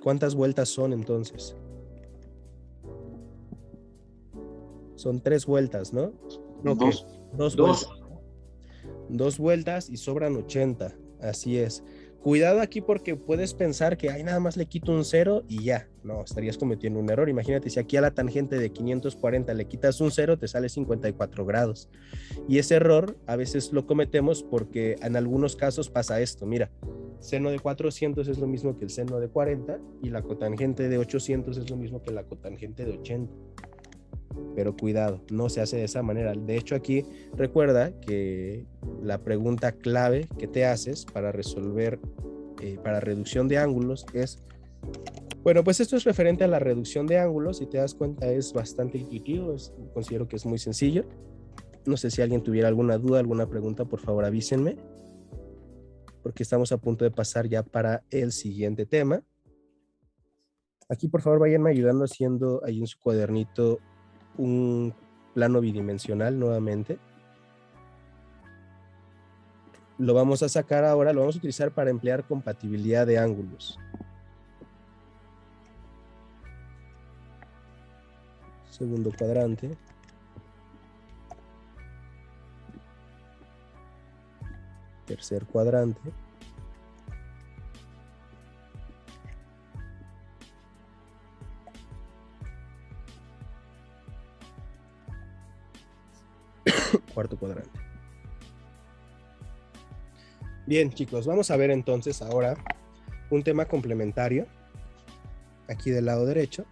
¿Cuántas vueltas son entonces? Son 3 vueltas, ¿no? No, Dos. Dos vueltas. 2 vueltas y sobran 80. Así es. Cuidado aquí porque puedes pensar que nada más le quito un 0 y ya. No, estarías cometiendo un error. Imagínate si aquí a la tangente de 540 le quitas un 0, te sale 54 grados. Y ese error a veces lo cometemos porque en algunos casos pasa esto. Mira, seno de 400 es lo mismo que el seno de 40 y la cotangente de 800 es lo mismo que la cotangente de 80. Pero cuidado, no se hace de esa manera. De hecho, aquí recuerda que la pregunta clave que te haces para resolver, para reducción de ángulos es, bueno, pues esto es referente a la reducción de ángulos. Si te das cuenta es bastante intuitivo, considero que es muy sencillo. No sé si alguien tuviera alguna duda, alguna pregunta, por favor avísenme, porque estamos a punto de pasar ya para el siguiente tema. Aquí por favor váyanme ayudando haciendo ahí en su cuadernito un plano bidimensional nuevamente. Lo vamos a sacar ahora, lo vamos a utilizar para emplear compatibilidad de ángulos. Segundo cuadrante. Tercer cuadrante. cuarto cuadrante. Bien, chicos, vamos a ver entonces ahora un tema complementario aquí del lado derecho.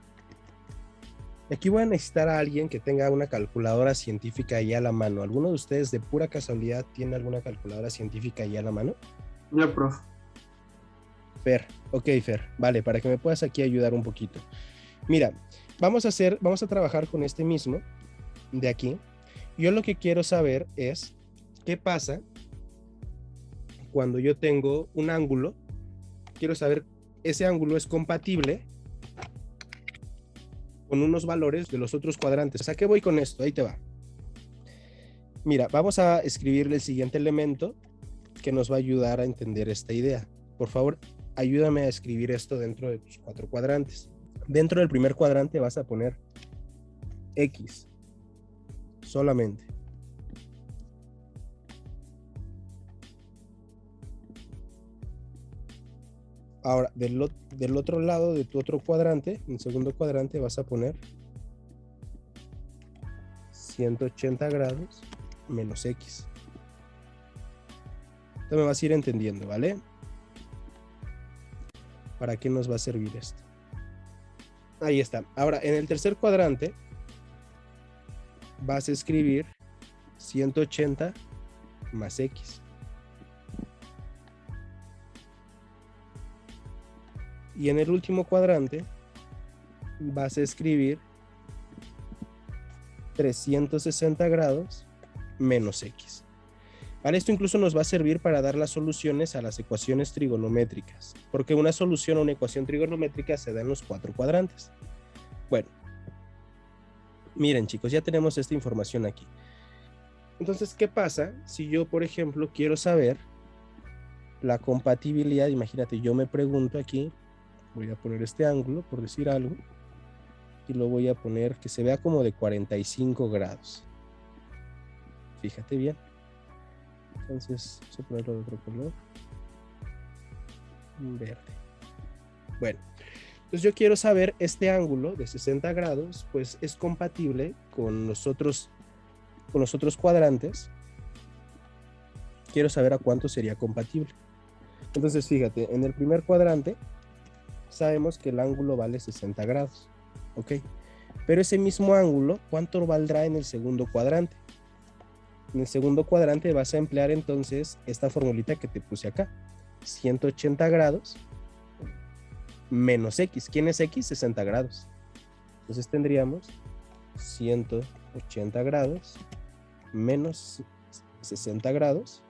Aquí voy a necesitar a alguien que tenga una calculadora científica ahí a la mano. ¿Alguno de ustedes de pura casualidad tiene alguna calculadora científica ahí a la mano? Ya, prof. Fer, ok, Fer, vale, para que me puedas aquí ayudar un poquito. Mira, vamos a trabajar con este mismo de aquí. Yo lo que quiero saber es qué pasa cuando yo tengo un ángulo. Quiero saber, ese ángulo es compatible con unos valores de los otros cuadrantes. ¿A qué voy con esto? Ahí te va. Mira, vamos a escribirle el siguiente elemento que nos va a ayudar a entender esta idea. Por favor, ayúdame a escribir esto dentro de tus 4 cuadrantes. Dentro del primer cuadrante vas a poner X solamente. Ahora, del otro lado de tu otro cuadrante, en el segundo cuadrante, vas a poner 180 grados menos X. Entonces me vas a ir entendiendo, ¿vale? ¿Para qué nos va a servir esto? Ahí está. Ahora, en el tercer cuadrante, vas a escribir 180 más X. Y en el último cuadrante vas a escribir 360 grados menos X. Vale, esto incluso nos va a servir para dar las soluciones a las ecuaciones trigonométricas, porque una solución a una ecuación trigonométrica se da en los 4 cuadrantes. Bueno, miren chicos, ya tenemos esta información aquí. Entonces, ¿qué pasa si yo, por ejemplo, quiero saber la compatibilidad? Imagínate, yo me pregunto aquí, voy a poner este ángulo, por decir algo, y lo voy a poner que se vea como de 45 grados. Fíjate bien. Entonces, vamos a ponerlo de otro color. Verde. Bueno, entonces yo quiero saber este ángulo de 60 grados, pues es compatible con los otros cuadrantes. Quiero saber a cuánto sería compatible. Entonces, fíjate, en el primer cuadrante sabemos que el ángulo vale 60 grados, ¿ok? Pero ese mismo ángulo, ¿cuánto valdrá en el segundo cuadrante? En el segundo cuadrante vas a emplear entonces esta formulita que te puse acá, 180 grados menos X. ¿Quién es X? 60 grados. Entonces tendríamos 180 grados menos 60 grados,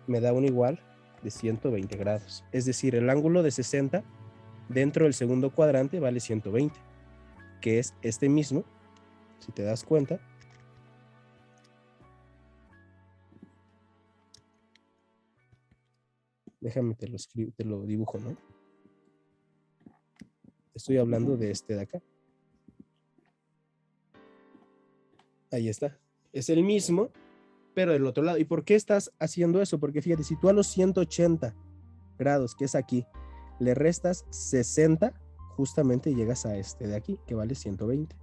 me da un igual de 120 grados. Es decir, el ángulo de 60 dentro del segundo cuadrante vale 120, que es este mismo, si te das cuenta. Déjame te lo dibujo, ¿no? Estoy hablando de este de acá. Ahí está. Es el mismo, pero del otro lado. ¿Y por qué estás haciendo eso? Porque fíjate, si tú a los 180 grados, que es aquí, le restas 60, justamente llegas a este de aquí, que vale 120.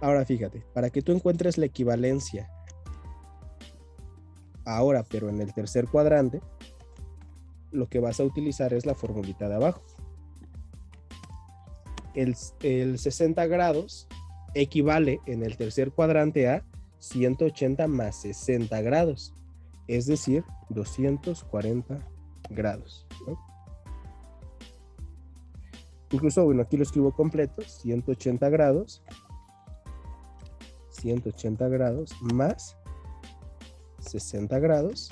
Ahora fíjate, para que tú encuentres la equivalencia ahora, pero en el tercer cuadrante, lo que vas a utilizar es la formulita de abajo. El 60 grados equivale en el tercer cuadrante a 180 más 60 grados, es decir, 240 grados, ¿no? Incluso, bueno, aquí lo escribo completo, 180 grados más 60 grados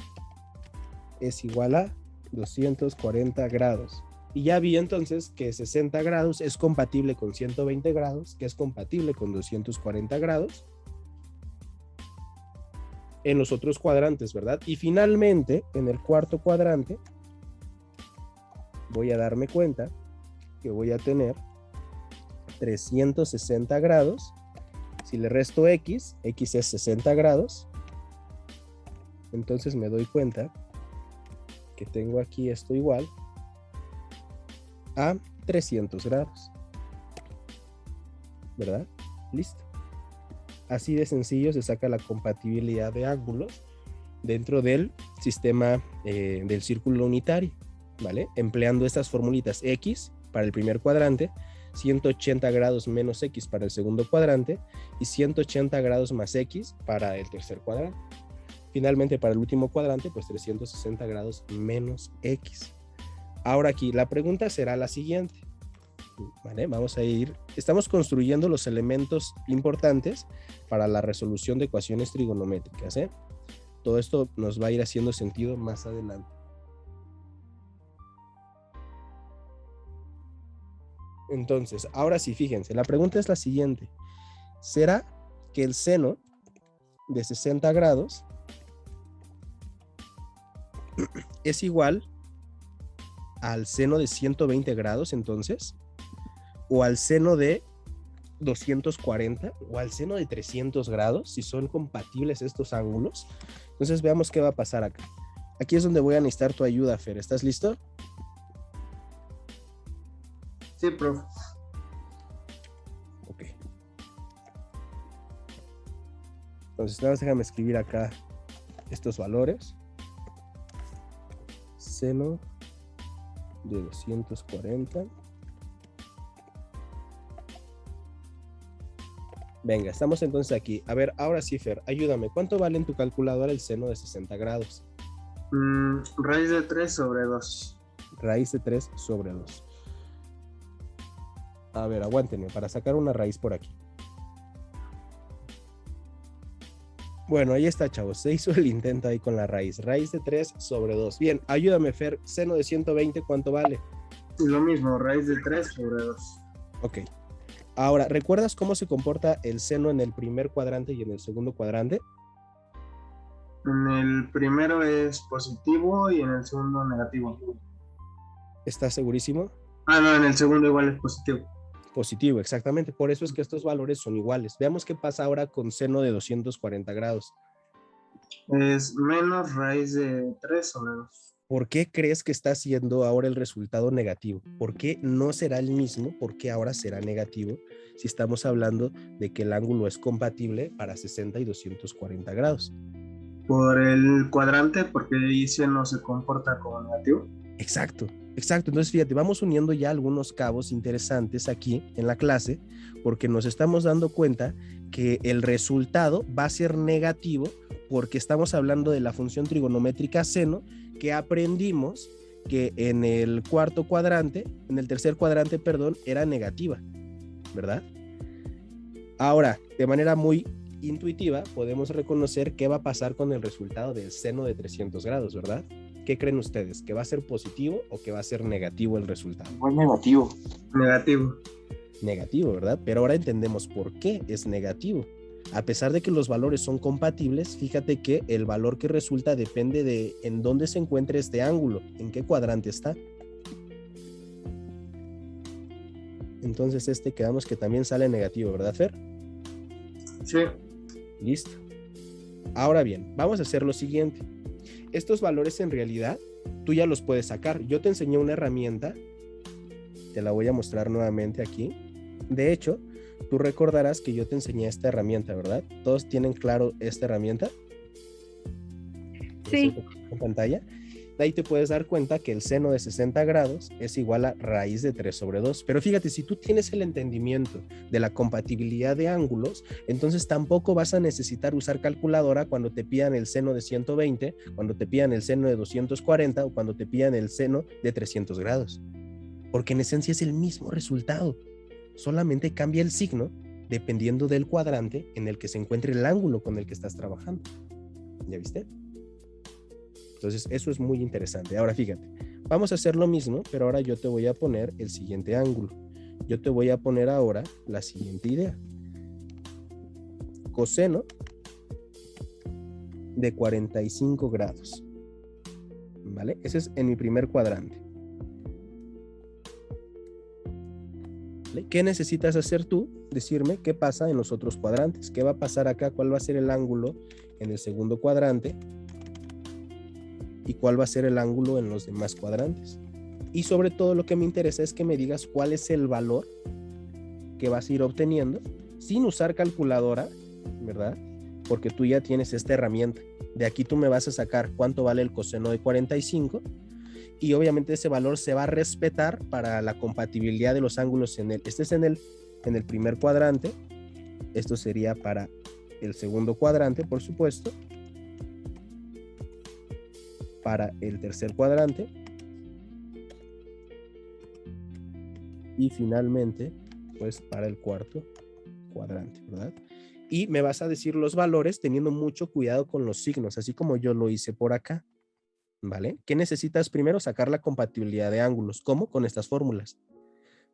es igual a 240 grados. Y ya vi entonces que 60 grados es compatible con 120 grados, que es compatible con 240 grados en los otros cuadrantes, ¿verdad? Y finalmente, en el cuarto cuadrante, voy a darme cuenta que voy a tener 360 grados. Si le resto X, X es 60 grados. Entonces me doy cuenta que tengo aquí esto igual a 300 grados. ¿Verdad? Listo. Así de sencillo se saca la compatibilidad de ángulos dentro del sistema del círculo unitario, ¿vale? Empleando estas formulitas X para el primer cuadrante, 180 grados menos X para el segundo cuadrante y 180 grados más X para el tercer cuadrante. Finalmente, para el último cuadrante, pues 360 grados menos X. Ahora aquí, la pregunta será la siguiente. ¿Vale? Vamos a estamos construyendo los elementos importantes para la resolución de ecuaciones trigonométricas, ¿eh? Todo esto nos va a ir haciendo sentido más adelante. Entonces, ahora sí, fíjense, la pregunta es la siguiente. ¿Será que el seno de 60 grados es igual al seno de 120 grados entonces? ¿O al seno de 240 o al seno de 300 grados, si son compatibles estos ángulos? Entonces veamos qué va a pasar acá. Aquí es donde voy a necesitar tu ayuda, Fer. ¿Estás listo? Sí, profe. Ok. Entonces, nada más déjame escribir acá estos valores. Seno de 240. Venga, estamos entonces aquí. A ver, ahora sí, Fer, ayúdame. ¿Cuánto vale en tu calculadora el seno de 60 grados? Raíz de 3 sobre 2. Raíz de 3 sobre 2. A ver, aguántenme para sacar una raíz por aquí. Bueno, ahí está, chavos. Se hizo el intento ahí con la raíz. Raíz de 3 sobre 2. Bien, ayúdame, Fer. Seno de 120, ¿cuánto vale? Lo mismo, raíz de 3 sobre 2. Ok. Ahora, ¿recuerdas cómo se comporta el seno en el primer cuadrante y en el segundo cuadrante? En el primero es positivo y en el segundo negativo. ¿Estás segurísimo? No, en el segundo igual es positivo. Positivo, exactamente. Por eso es que estos valores son iguales. Veamos qué pasa ahora con seno de 240 grados. Es menos raíz de 3 sobre 2. ¿Por qué crees que está siendo ahora el resultado negativo? ¿Por qué no será el mismo? ¿Por qué ahora será negativo? Si estamos hablando de que el ángulo es compatible para 60 y 240 grados. Por el cuadrante, porque ahí seno se comporta como negativo. Exacto. Entonces, fíjate, vamos uniendo ya algunos cabos interesantes aquí en la clase, porque nos estamos dando cuenta que el resultado va a ser negativo porque estamos hablando de la función trigonométrica seno que aprendimos que en el tercer cuadrante, era negativa, ¿verdad? Ahora, de manera muy intuitiva, podemos reconocer qué va a pasar con el resultado del seno de 300 grados, ¿verdad? ¿Qué creen ustedes? ¿Que va a ser positivo o que va a ser negativo el resultado? Igual negativo. Negativo. Negativo, ¿verdad? Pero ahora entendemos por qué es negativo. A pesar de que los valores son compatibles, fíjate que el valor que resulta depende de en dónde se encuentre este ángulo, en qué cuadrante está. Entonces quedamos que también sale negativo, ¿verdad, Fer? Sí. Listo. Ahora bien, vamos a hacer lo siguiente. Estos valores en realidad tú ya los puedes sacar. Yo te enseñé una herramienta, te la voy a mostrar nuevamente aquí. De hecho, tú recordarás que yo te enseñé esta herramienta, ¿verdad? ¿Todos tienen claro esta herramienta? Sí. En pantalla. De ahí te puedes dar cuenta que el seno de 60 grados es igual a raíz de 3 sobre 2. Pero fíjate, si tú tienes el entendimiento de la compatibilidad de ángulos, entonces tampoco vas a necesitar usar calculadora cuando te pidan el seno de 120, cuando te pidan el seno de 240 o cuando te pidan el seno de 300 grados. Porque en esencia es el mismo resultado. Solamente cambia el signo dependiendo del cuadrante en el que se encuentre el ángulo con el que estás trabajando. ¿Ya viste? Entonces, eso es muy interesante. Ahora, fíjate, vamos a hacer lo mismo, pero ahora yo te voy a poner el siguiente ángulo. Yo te voy a poner ahora la siguiente idea. Coseno de 45 grados. ¿Vale? Ese es en mi primer cuadrante. ¿Vale? ¿Qué necesitas hacer tú? Decirme qué pasa en los otros cuadrantes. ¿Qué va a pasar acá? ¿Cuál va a ser el ángulo en el segundo cuadrante? ¿Y cuál va a ser el ángulo en los demás cuadrantes? Y sobre todo lo que me interesa es que me digas cuál es el valor que vas a ir obteniendo sin usar calculadora ¿verdad? Porque tú ya tienes esta herramienta. De aquí tú me vas a sacar cuánto vale el coseno de 45 y obviamente ese valor se va a respetar para la compatibilidad de los ángulos este es en el primer cuadrante, esto sería para el segundo cuadrante, por supuesto, para el tercer cuadrante y finalmente pues para el cuarto cuadrante, ¿verdad? Y me vas a decir los valores teniendo mucho cuidado con los signos, así como yo lo hice por acá, ¿vale? ¿Qué necesitas primero? Sacar la compatibilidad de ángulos. ¿Cómo? Con estas fórmulas.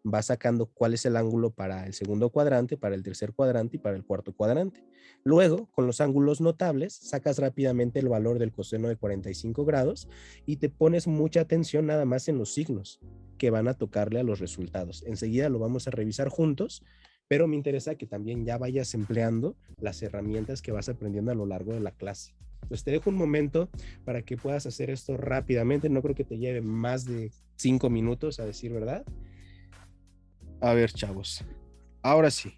Vas sacando cuál es el ángulo para el segundo cuadrante, para el tercer cuadrante y para el cuarto cuadrante. Luego, con los ángulos notables, sacas rápidamente el valor del coseno de 45 grados y te pones mucha atención nada más en los signos que van a tocarle a los resultados. Enseguida lo vamos a revisar juntos, pero me interesa que también ya vayas empleando las herramientas que vas aprendiendo a lo largo de la clase. Pues te dejo un momento para que puedas hacer esto rápidamente. No creo que te lleve más de 5 minutos, a decir verdad. A ver, chavos. Ahora sí.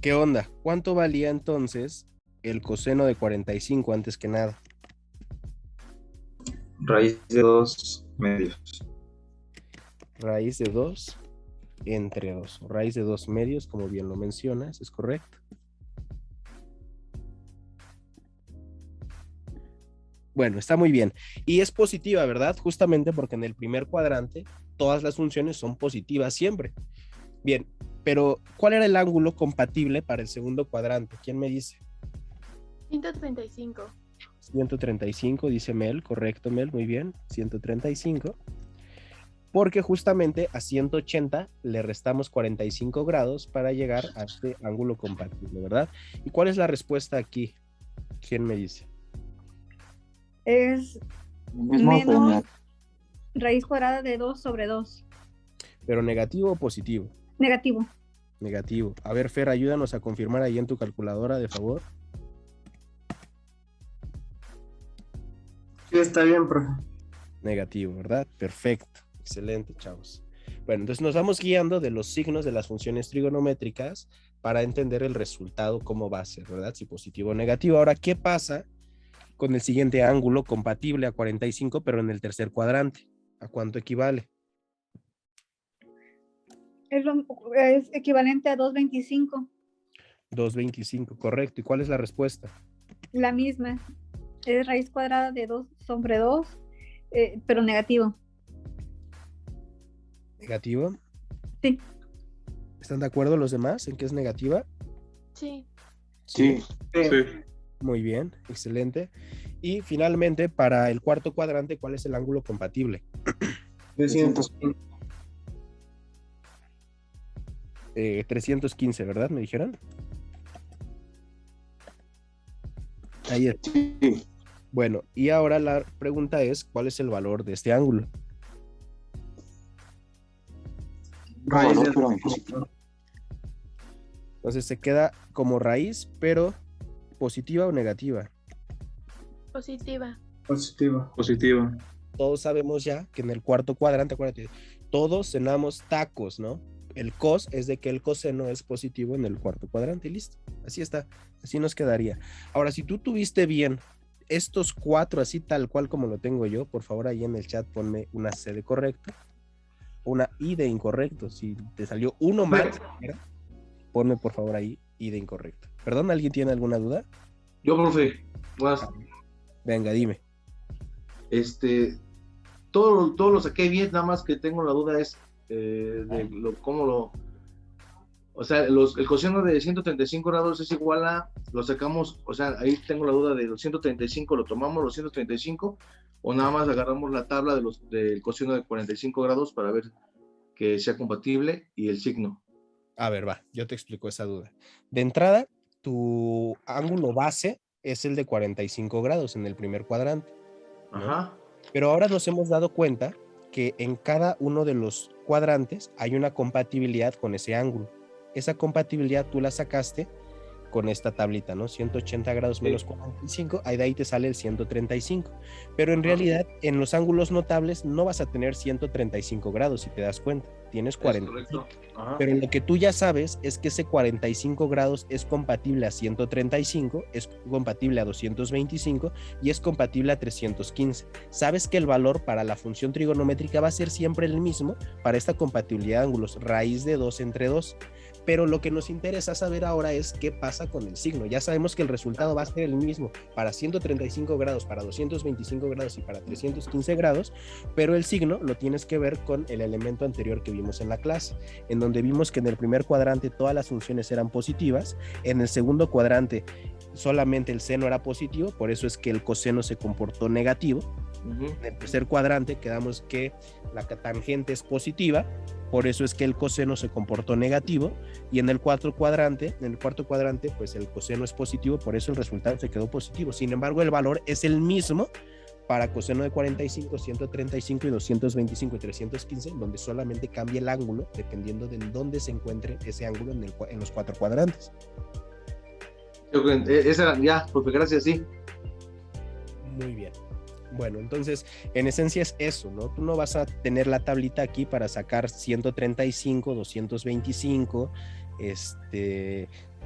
¿Qué onda? ¿Cuánto valía entonces el coseno de 45 antes que nada? Raíz de 2 medios. Raíz de 2 entre 2. Raíz de 2 medios, como bien lo mencionas, es correcto. Bueno, está muy bien. Y es positiva, ¿verdad? Justamente porque en el primer cuadrante todas las funciones son positivas siempre. Bien, pero ¿cuál era el ángulo compatible para el segundo cuadrante? ¿Quién me dice? 135. 135, dice Mel. Correcto, Mel, muy bien. 135. Porque justamente a 180 le restamos 45 grados para llegar a este ángulo compatible, ¿verdad? ¿Y cuál es la respuesta aquí? ¿Quién me dice? Es menos raíz cuadrada de 2 sobre 2. ¿Pero negativo o positivo? Negativo. Negativo. A ver, Fer, ayúdanos a confirmar ahí en tu calculadora, de favor. Sí, está bien, profe. Negativo, ¿verdad? Perfecto. Excelente, chavos. Bueno, entonces nos vamos guiando de los signos de las funciones trigonométricas para entender el resultado, cómo va a ser, ¿verdad? Si positivo o negativo. Ahora, ¿qué pasa con el siguiente ángulo compatible a 45, pero en el tercer cuadrante? ¿A cuánto equivale? Es equivalente a 225. 225, correcto. ¿Y cuál es la respuesta? La misma. Es raíz cuadrada de 2 sobre 2, pero negativo. ¿Negativo? Sí. ¿Están de acuerdo los demás en que es negativa? Sí. Sí. Muy bien, excelente. Y finalmente, para el cuarto cuadrante, ¿cuál es el ángulo compatible? 315. 315, ¿verdad? ¿Me dijeron? Ahí es. Sí. Bueno, y ahora la pregunta es, ¿cuál es el valor de este ángulo? Raíz de pero 2. Entonces se queda como raíz, pero ¿positiva o negativa? Positiva. Positivo. Positivo. Todos sabemos ya que en el cuarto cuadrante, acuérdate, todos cenamos tacos, ¿no? El cos es de que el coseno es positivo en el cuarto cuadrante y listo. Así está, así nos quedaría. Ahora, si tú tuviste bien estos 4 así tal cual como lo tengo yo, por favor ahí en el chat ponme una C de correcto, una I de incorrecto. Si te salió uno mal, ponme por favor ahí I de incorrecto. Perdón, ¿alguien tiene alguna duda? Yo, profe, Venga, dime. todo lo saqué bien, nada más que tengo la duda es o sea, el coseno de 135 grados es igual a, lo sacamos, o sea, ahí tengo la duda de los 135, ¿lo tomamos los 135 o nada más agarramos la tabla del coseno de 45 grados para ver que sea compatible y el signo? A ver, va, yo te explico esa duda. De entrada, tu ángulo base es el de 45 grados en el primer cuadrante, ¿no? Ajá. Pero ahora nos hemos dado cuenta que en cada uno de los cuadrantes hay una compatibilidad con ese ángulo. Esa compatibilidad tú la sacaste con esta tablita, ¿no? 180 grados menos 45, ahí de ahí te sale el 135. Pero en realidad, en los ángulos notables no vas a tener 135 grados, si te das cuenta. tienes Es 45. correcto. Ajá. Pero lo que tú ya sabes es que ese 45 grados es compatible a 135, es compatible a 225 y es compatible a 315. Sabes que el valor para la función trigonométrica va a ser siempre el mismo para esta compatibilidad de ángulos, raíz de 2 entre 2. Pero lo que nos interesa saber ahora es qué pasa con el signo. Ya sabemos que el resultado va a ser el mismo para 135 grados, para 225 grados y para 315 grados, pero el signo lo tienes que ver con el elemento anterior que vimos en la clase, en donde vimos que en el primer cuadrante todas las funciones eran positivas, en el segundo cuadrante solamente el seno era positivo, por eso es que el coseno se comportó negativo. En el tercer cuadrante quedamos que la tangente es positiva, por eso es que el coseno se comportó negativo, y en el cuarto cuadrante pues el coseno es positivo, por eso el resultado se quedó positivo. Sin embargo, el valor es el mismo para coseno de 45, 135 y 225 y 315, donde solamente cambia el ángulo dependiendo de dónde se encuentre ese ángulo en los 4 cuadrantes. Esa era, ya, profe, gracias, sí. Muy bien. Bueno, entonces, en esencia es eso, ¿no? Tú no vas a tener la tablita aquí para sacar 135, 225,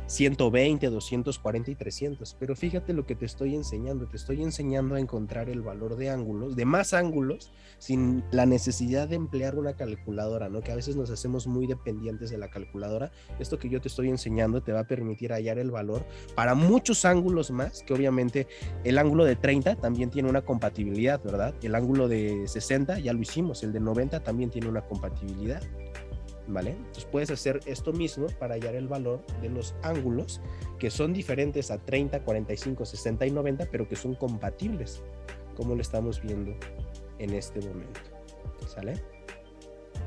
120, 240 y 300, pero fíjate lo que te estoy enseñando a encontrar el valor de ángulos, de más ángulos, sin la necesidad de emplear una calculadora, ¿no? Que a veces nos hacemos muy dependientes de la calculadora. Esto que yo te estoy enseñando te va a permitir hallar el valor para muchos ángulos más, que obviamente el ángulo de 30 también tiene una compatibilidad, ¿verdad? El ángulo de 60 ya lo hicimos, el de 90 también tiene una compatibilidad, ¿vale? Entonces puedes hacer esto mismo para hallar el valor de los ángulos que son diferentes a 30, 45, 60 y 90, pero que son compatibles, como lo estamos viendo en este momento, ¿sale?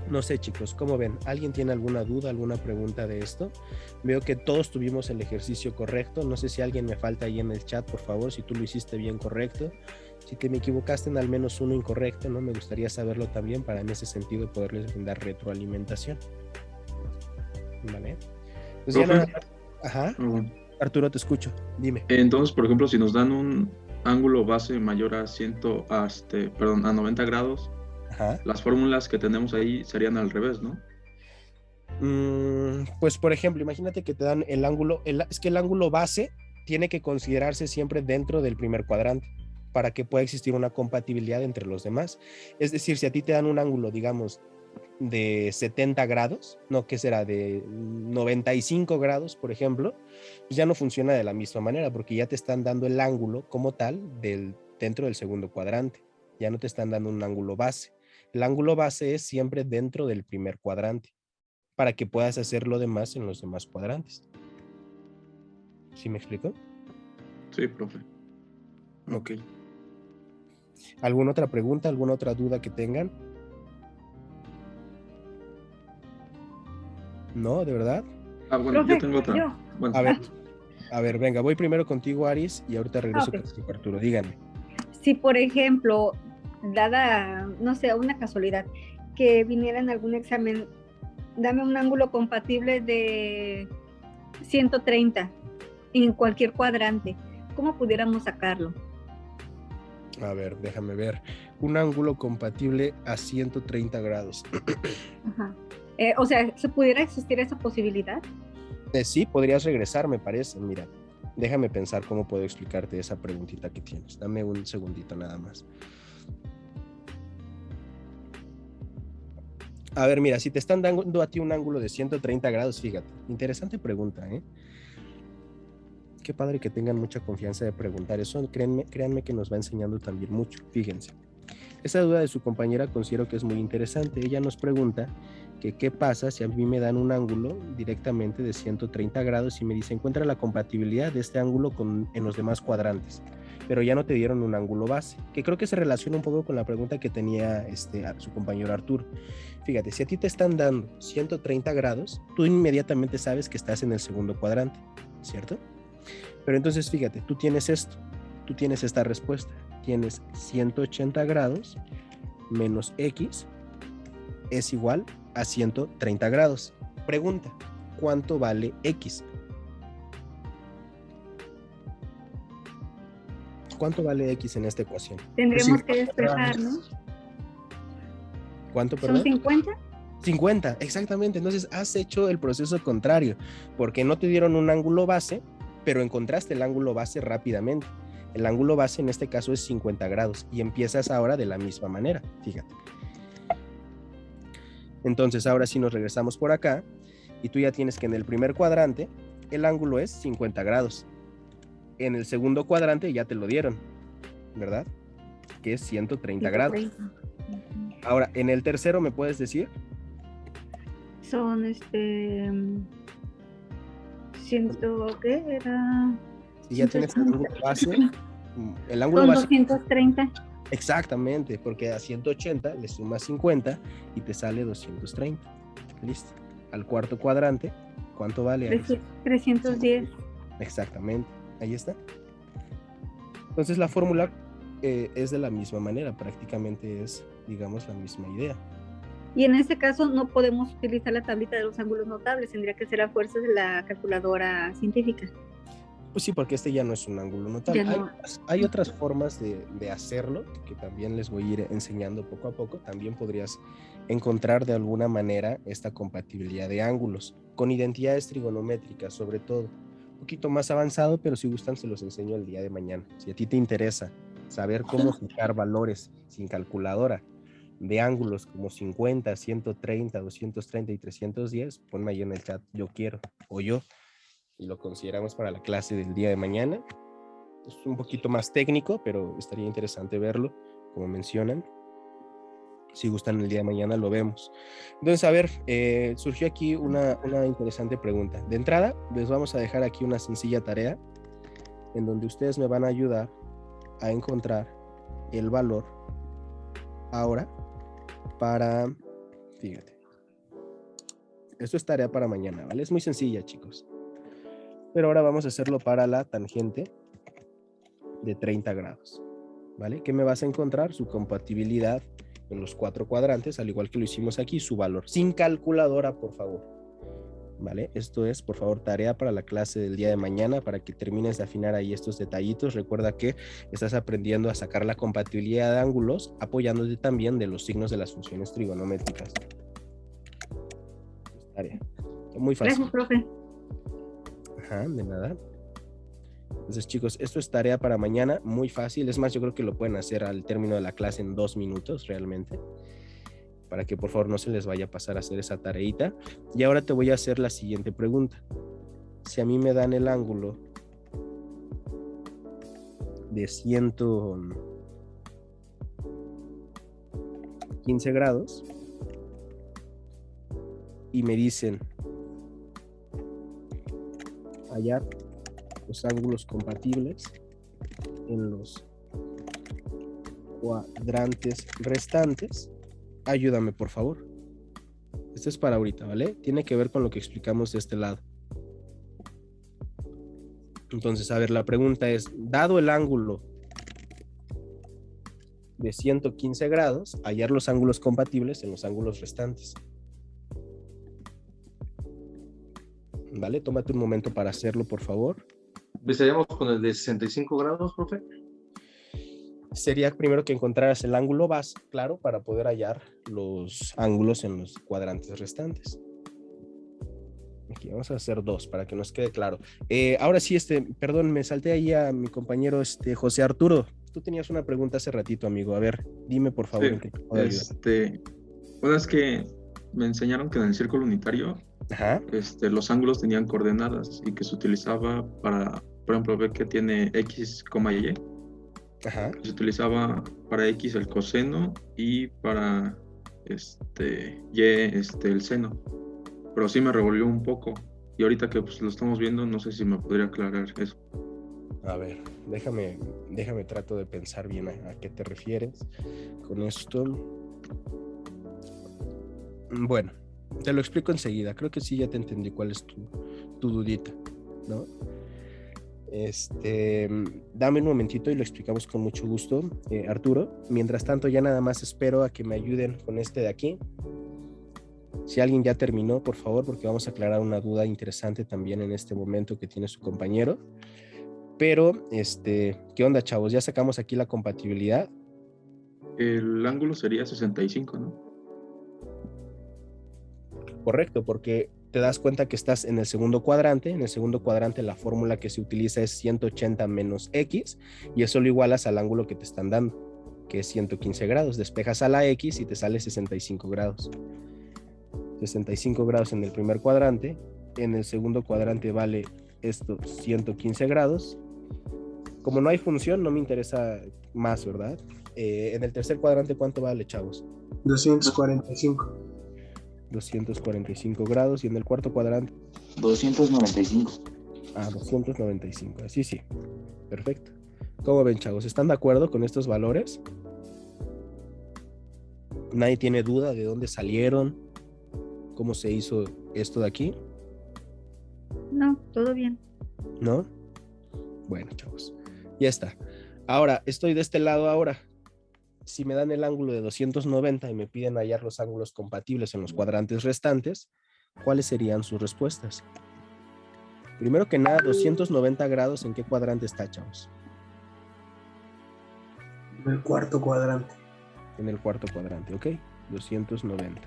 No sé, chicos, ¿cómo ven? ¿Alguien tiene alguna duda, alguna pregunta de esto? Veo que todos tuvimos el ejercicio correcto. No sé si alguien me falta ahí en el chat, por favor, si tú lo hiciste bien correcto. Si te me equivocaste en al menos uno incorrecto, ¿no? Me gustaría saberlo también para en ese sentido poderles brindar retroalimentación. ¿Vale? Pues ya nada. Ajá. Arturo, te escucho. Dime. Entonces, por ejemplo, si nos dan un ángulo base mayor a 90 grados, Ajá. las fórmulas que tenemos ahí serían al revés, ¿no? Pues, por ejemplo, imagínate que te dan el ángulo, es que el ángulo base tiene que considerarse siempre dentro del primer cuadrante para que pueda existir una compatibilidad entre los demás. Es decir, si a ti te dan un ángulo, digamos, de 70 grados, no, ¿qué será? De 95 grados, por ejemplo, pues ya no funciona de la misma manera, porque ya te están dando el ángulo como tal dentro del segundo cuadrante, ya no te están dando un ángulo base. El ángulo base es siempre dentro del primer cuadrante, para que puedas hacer lo demás en los demás cuadrantes. ¿Sí me explico? Sí, profe. Ok. ¿Alguna otra pregunta, alguna otra duda que tengan? ¿No? ¿De verdad? Ah, bueno, Profe, yo tengo otra. yo. Bueno, A ver, venga, voy primero contigo, Aris, y ahorita regreso Ok. contigo, Arturo. Díganme. Si, por ejemplo, dada, no sé, una casualidad, que viniera en algún examen, dame un ángulo compatible de 130 en cualquier cuadrante, ¿cómo pudiéramos sacarlo? A ver, déjame ver. Un ángulo compatible a 130 grados. Ajá. O sea, ¿se pudiera existir esa posibilidad? Sí, podrías regresar, me parece. Mira, déjame pensar cómo puedo explicarte esa preguntita que tienes. Dame un segundito nada más. A ver, mira, si te están dando a ti un ángulo de 130 grados, fíjate, interesante pregunta, ¿eh? Qué padre que tengan mucha confianza de preguntar eso. Créanme que nos va enseñando también mucho. Fíjense. Esa duda de su compañera considero que es muy interesante. Ella nos pregunta que qué pasa si a mí me dan un ángulo directamente de 130 grados y me dice encuentra la compatibilidad de este ángulo en los demás cuadrantes, pero ya no te dieron un ángulo base, que creo que se relaciona un poco con la pregunta que tenía su compañero Arturo. Fíjate, si a ti te están dando 130 grados, tú inmediatamente sabes que estás en el segundo cuadrante, ¿cierto? Pero entonces fíjate, tú tienes esta respuesta, tienes 180 grados menos X es igual a 130 grados. Pregunta, ¿cuánto vale X? ¿Cuánto vale X en esta ecuación? Tendríamos que despejar, ¿no? ¿Cuánto, ¿Son perdón? 50? 50, exactamente. Entonces has hecho el proceso contrario, porque no te dieron un ángulo base, pero encontraste el ángulo base rápidamente. El ángulo base en este caso es 50 grados y empiezas ahora de la misma manera, fíjate. Entonces ahora sí nos regresamos por acá y tú ya tienes que en el primer cuadrante el ángulo es 50 grados. En el segundo cuadrante ya te lo dieron, ¿verdad? Que es 130 grados. Ahora, en el tercero, ¿me puedes decir? Son ¿qué era? Si ya tienes el ángulo base, el ángulo Son base. 230. Exactamente, porque a 180 le sumas 50 y te sale 230. Listo. Al cuarto cuadrante, ¿cuánto vale? 310. Exactamente, ahí está. Entonces la fórmula es de la misma manera, prácticamente es, digamos, la misma idea. Y en este caso no podemos utilizar la tablita de los ángulos notables, tendría que ser a fuerzas de la calculadora científica. Pues sí, porque este ya no es un ángulo notable. No. Hay otras formas de hacerlo que también les voy a ir enseñando poco a poco. También podrías encontrar de alguna manera esta compatibilidad de ángulos con identidades trigonométricas, sobre todo. Un poquito más avanzado, pero si gustan se los enseño el día de mañana. Si a ti te interesa saber cómo sacar valores sin calculadora de ángulos como 50, 130, 230 y 310, ponme ahí en el chat, yo quiero, o yo, y lo consideramos para la clase del día de mañana. Es un poquito más técnico, pero estaría interesante verlo, como mencionan. Si gustan el día de mañana lo vemos. Entonces, a ver, surgió aquí una interesante pregunta. De entrada, les vamos a dejar aquí una sencilla tarea en donde ustedes me van a ayudar a encontrar el valor ahora para, fíjate, esto es tarea para mañana, ¿vale? Es muy sencilla, chicos. Pero ahora vamos a hacerlo para la tangente de 30 grados, ¿vale? ¿Qué me vas a encontrar? Su compatibilidad en los 4 cuadrantes, al igual que lo hicimos aquí, su valor. Sin calculadora, por favor, ¿vale? Esto es, por favor, tarea para la clase del día de mañana, para que termines de afinar ahí estos detallitos. Recuerda que estás aprendiendo a sacar la compatibilidad de ángulos, apoyándote también de los signos de las funciones trigonométricas. Tarea. Muy fácil. Gracias, profe. Ajá, de nada. Entonces, chicos, esto es tarea para mañana, muy fácil. Es más, yo creo que lo pueden hacer al término de la clase en 2 minutos, realmente. Para que por favor no se les vaya a pasar a hacer esa tareita. Y ahora te voy a hacer la siguiente pregunta. Si a mí me dan el ángulo de 115 grados y me dicen hallar los ángulos compatibles en los cuadrantes restantes, ayúdame por favor. Esto es para ahorita, ¿vale? Tiene que ver con lo que explicamos de este lado. Entonces, a ver, la pregunta es, dado el ángulo de 115 grados, hallar los ángulos compatibles en los ángulos restantes. ¿Vale? Tómate un momento para hacerlo, por favor. ¿Empezaríamos con el de 65 grados, profe? Sería primero que encontraras el ángulo base, claro, para poder hallar los ángulos en los cuadrantes restantes. Aquí vamos a hacer 2 para que nos quede claro. Ahora sí, perdón, me salté ahí a mi compañero José Arturo. Tú tenías una pregunta hace ratito, amigo. A ver, dime por favor. Sí, ¿en qué te puedo ayudar? Bueno, es que me enseñaron que en el círculo unitario Ajá. Los ángulos tenían coordenadas y que se utilizaba para, por ejemplo, ver que tiene X, Y. Ajá. Se utilizaba para X el coseno y para Y el seno. Pero sí me revolvió un poco. Y ahorita que pues, lo estamos viendo, no sé si me podría aclarar eso. A ver, déjame trato de pensar bien a qué te refieres con esto. Bueno, te lo explico enseguida. Creo que sí ya te entendí cuál es tu dudita, ¿no? Dame un momentito y lo explicamos con mucho gusto, Arturo. Mientras tanto, ya nada más espero a que me ayuden con este de aquí. Si alguien ya terminó, por favor, porque vamos a aclarar una duda interesante también en este momento que tiene su compañero. Pero, ¿qué onda, chavos? Ya sacamos aquí la compatibilidad. El ángulo sería 65, ¿no? Correcto, porque te das cuenta que estás en el segundo cuadrante. En el segundo cuadrante la fórmula que se utiliza es 180 menos X y eso lo igualas al ángulo que te están dando, que es 115 grados. Despejas a la X y te sale 65 grados. 65 grados en el primer cuadrante. En el segundo cuadrante vale esto 115 grados. Como no hay función, no me interesa más, ¿verdad? En el tercer cuadrante, ¿cuánto vale, chavos? 245. 245 grados. Y en el cuarto cuadrante, 295. 295. Así sí. Perfecto. ¿Cómo ven, chavos? ¿Están de acuerdo con estos valores? ¿Nadie tiene duda de dónde salieron? ¿Cómo se hizo esto de aquí? No, todo bien. ¿No? Bueno, chavos. Ya está. Ahora, estoy de este lado ahora. Si me dan el ángulo de 290 y me piden hallar los ángulos compatibles en los cuadrantes restantes, ¿cuáles serían sus respuestas? Primero que nada, 290 grados, ¿en qué cuadrante está, chavos? En el cuarto cuadrante. En el cuarto cuadrante, ¿ok? 290.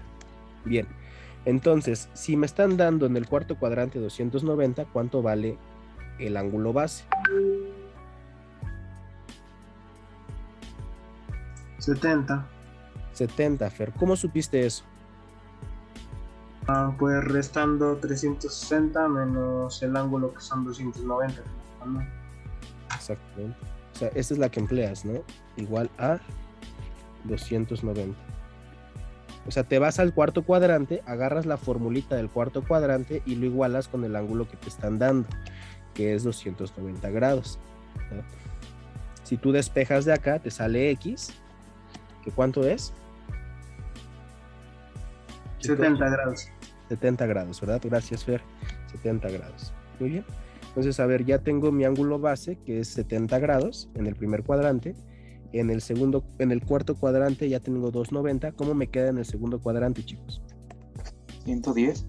Bien. Entonces, si me están dando en el cuarto cuadrante 290, ¿cuánto vale el ángulo base? 70. 70, Fer. ¿Cómo supiste eso? Pues restando 360 menos el ángulo que son 290. ¿No? Exactamente. O sea, esta es la que empleas, ¿no? Igual a 290. O sea, te vas al cuarto cuadrante, agarras la formulita del cuarto cuadrante y lo igualas con el ángulo que te están dando, que es 290 grados, ¿no? Si tú despejas de acá, te sale X, ¿que cuánto es? 70 grados. 70 grados, ¿verdad? Gracias, Fer. 70 grados. Muy bien. Entonces, a ver, ya tengo mi ángulo base, que es 70 grados en el primer cuadrante. En el cuarto cuadrante ya tengo 290. ¿Cómo me queda en el segundo cuadrante, chicos? 110.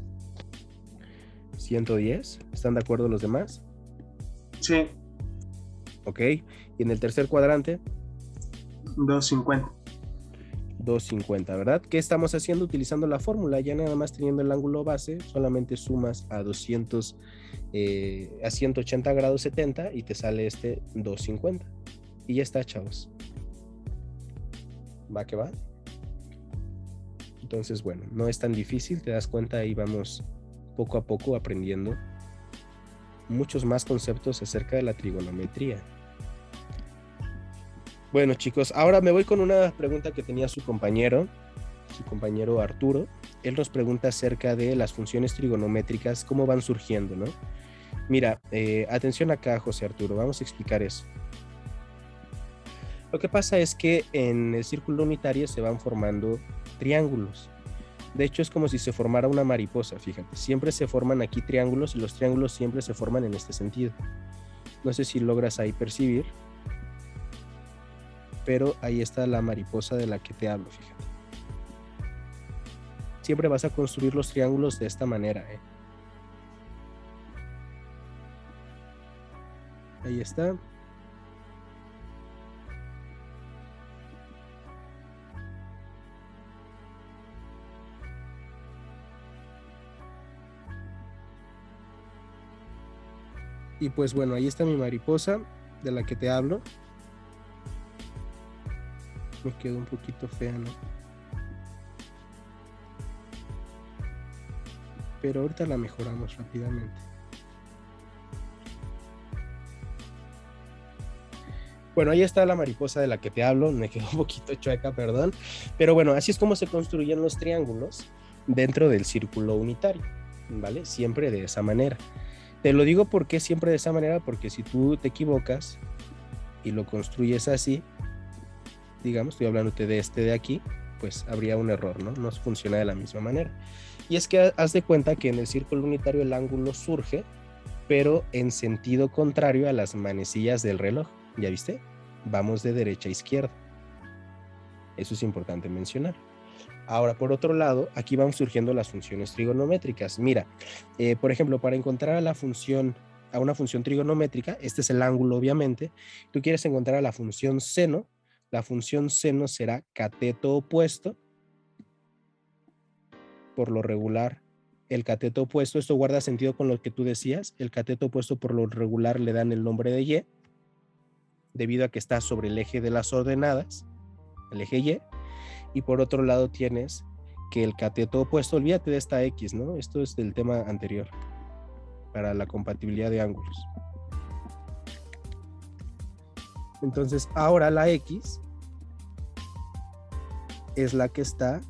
110. ¿Están de acuerdo los demás? Sí. Ok. Y en el tercer cuadrante, 250. 250, ¿verdad? ¿Qué estamos haciendo? Utilizando la fórmula, ya nada más teniendo el ángulo base, solamente sumas a 180 grados 70 y te sale este 250. Y ya está, chavos. Va que va. Entonces, bueno, no es tan difícil, te das cuenta, ahí vamos poco a poco aprendiendo muchos más conceptos acerca de la trigonometría. Bueno, chicos, ahora me voy con una pregunta que tenía su compañero Arturo. Él nos pregunta acerca de las funciones trigonométricas, cómo van surgiendo, ¿no? Mira, atención acá, José Arturo, vamos a explicar eso. Lo que pasa es que en el círculo unitario se van formando triángulos. De hecho, es como si se formara una mariposa, fíjate. Siempre se forman aquí triángulos y los triángulos siempre se forman en este sentido. No sé si logras ahí percibir, pero ahí está la mariposa de la que te hablo, fíjate. Siempre vas a construir los triángulos de esta manera, ¿eh? Ahí está. Y pues bueno, ahí está mi mariposa de la que te hablo. Me quedó un poquito fea, ¿no? Pero ahorita la mejoramos rápidamente. Bueno, ahí está la mariposa de la que te hablo. Me quedó un poquito chueca, perdón. Pero bueno, así es como se construyen los triángulos dentro del círculo unitario, ¿vale? Siempre de esa manera. Te lo digo porque siempre de esa manera, porque si tú te equivocas y lo construyes así, digamos, estoy hablándote de este de aquí, pues habría un error, ¿no? No funciona de la misma manera. Y es que haz de cuenta que en el círculo unitario el ángulo surge, pero en sentido contrario a las manecillas del reloj. ¿Ya viste? Vamos de derecha a izquierda. Eso es importante mencionar. Ahora, por otro lado, aquí van surgiendo las funciones trigonométricas. Mira, por ejemplo, para encontrar a una función trigonométrica, este es el ángulo, obviamente. Tú quieres encontrar a la función seno. La función seno será cateto opuesto. Por lo regular, el cateto opuesto, esto guarda sentido con lo que tú decías, el cateto opuesto por lo regular le dan el nombre de Y, debido a que está sobre el eje de las ordenadas, el eje Y, y por otro lado tienes que el cateto opuesto, olvídate de esta X, ¿no? Esto es del tema anterior, para la compatibilidad de ángulos. Entonces, ahora la X es la que está,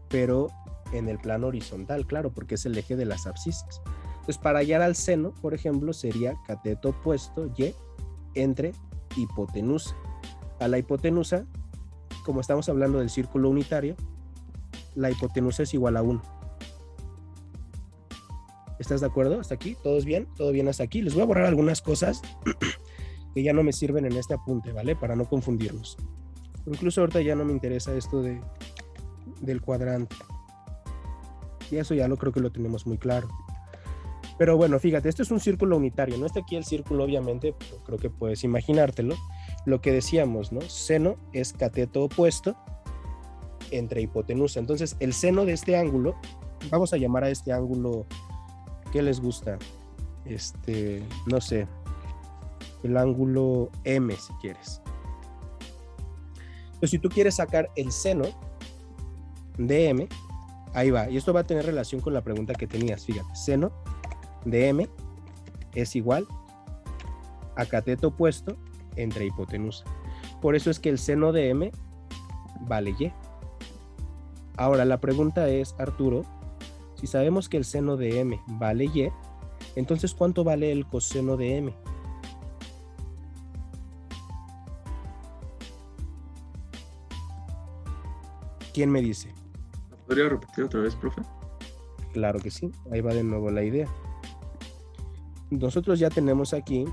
pero en el plano horizontal, claro, porque es el eje de las abscisas. Entonces, para hallar al seno, por ejemplo, sería cateto opuesto Y entre hipotenusa. A la hipotenusa, como estamos hablando del círculo unitario, la hipotenusa es igual a 1. ¿Estás de acuerdo hasta aquí? ¿Todos bien? ¿Todo bien hasta aquí? Les voy a borrar algunas cosas que ya no me sirven en este apunte, ¿vale? Para no confundirnos. Incluso ahorita ya no me interesa esto del cuadrante. Y eso ya lo creo que lo tenemos muy claro. Pero bueno, fíjate, esto es un círculo unitario. No está aquí el círculo, obviamente, pero creo que puedes imaginártelo. Lo que decíamos, ¿no? Seno es cateto opuesto entre hipotenusa. Entonces, el seno de este ángulo, vamos a llamar a este ángulo, ¿qué les gusta? No sé, el ángulo M, si quieres. Entonces, si tú quieres sacar el seno de M, ahí va. Y esto va a tener relación con la pregunta que tenías. Fíjate, seno de M es igual a cateto opuesto entre hipotenusa. Por eso es que el seno de M vale Y. Ahora, la pregunta es, Arturo, si sabemos que el seno de M vale Y, entonces, ¿cuánto vale el coseno de M? ¿Quién me dice? ¿Podría repetir otra vez, profe? Claro que sí, ahí va de nuevo la idea. Nosotros ya tenemos aquí,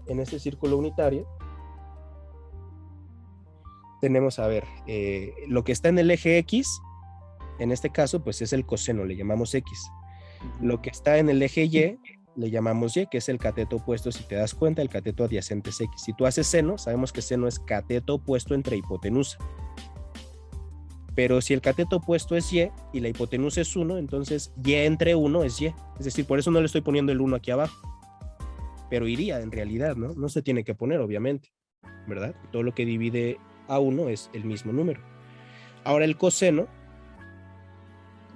en este círculo unitario, tenemos, a ver, lo que está en el eje X, en este caso, pues es el coseno, le llamamos X. Lo que está en el eje Y, le llamamos Y, que es el cateto opuesto. Si te das cuenta, el cateto adyacente es X. Si tú haces seno, sabemos que seno es cateto opuesto entre hipotenusa. Pero si el cateto opuesto es Y y la hipotenusa es 1, entonces Y entre 1 es Y. Es decir, por eso no le estoy poniendo el 1 aquí abajo. Pero iría en realidad, ¿no? No se tiene que poner, obviamente, ¿verdad? Todo lo que divide a 1 es el mismo número. Ahora el coseno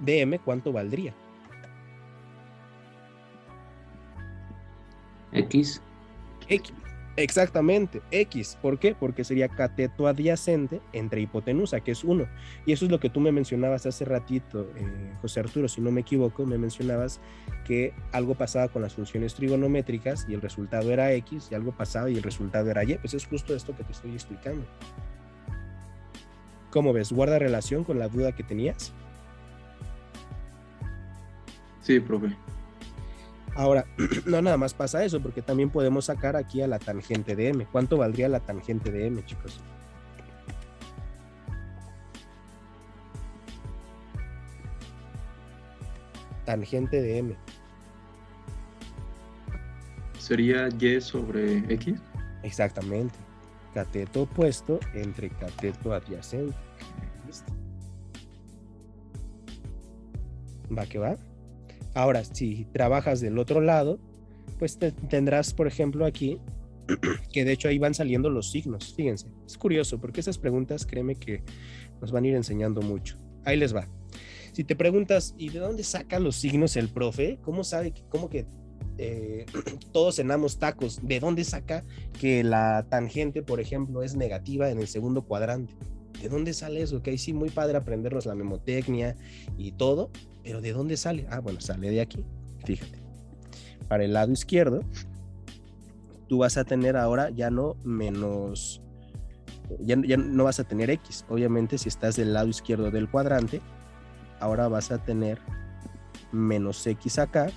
de M, ¿cuánto valdría? X. X. Exactamente, X. ¿Por qué? Porque sería cateto adyacente entre hipotenusa, que es 1. Y eso es lo que tú me mencionabas hace ratito, José Arturo, si no me equivoco, me mencionabas que algo pasaba con las funciones trigonométricas y el resultado era X, y algo pasaba y el resultado era Y. Pues es justo esto que te estoy explicando. ¿Cómo ves? ¿Guarda relación con la duda que tenías? Sí, profe. Ahora, no nada más pasa eso, porque también podemos sacar aquí a la tangente de M. ¿Cuánto valdría la tangente de M, chicos? Tangente de M. ¿Sería Y sobre X? Exactamente. Cateto opuesto entre cateto adyacente. ¿Listo? ¿Va que va? Ahora, si trabajas del otro lado, pues tendrás, por ejemplo, aquí, que de hecho ahí van saliendo los signos. Fíjense, es curioso, porque esas preguntas, créeme que nos van a ir enseñando mucho. Ahí les va. Si te preguntas, ¿y de dónde saca los signos el profe? ¿Cómo sabe, cómo que todos cenamos tacos? ¿De dónde saca que la tangente, por ejemplo, es negativa en el segundo cuadrante? ¿De dónde sale eso? Que ahí sí, muy padre aprendernos la memotecnia y todo, pero ¿de dónde sale? Ah, bueno, sale de aquí. Fíjate. Para el lado izquierdo, tú vas a tener ahora ya no menos, ya no vas a tener X. Obviamente, si estás del lado izquierdo del cuadrante, ahora vas a tener menos X acá.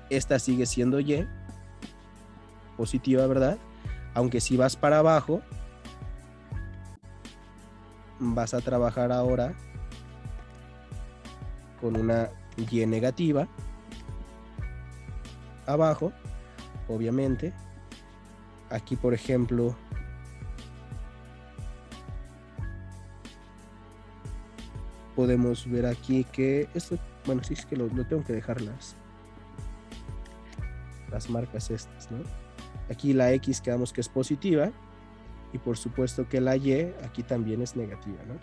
Esta sigue siendo Y, positiva, ¿verdad? Aunque si vas para abajo, vas a trabajar ahora con una Y negativa abajo, obviamente. Aquí, por ejemplo, podemos ver aquí que esto, bueno, sí es que lo tengo que dejar las marcas estas, ¿no? Aquí la X quedamos que es positiva y por supuesto que la Y aquí también es negativa, ¿no?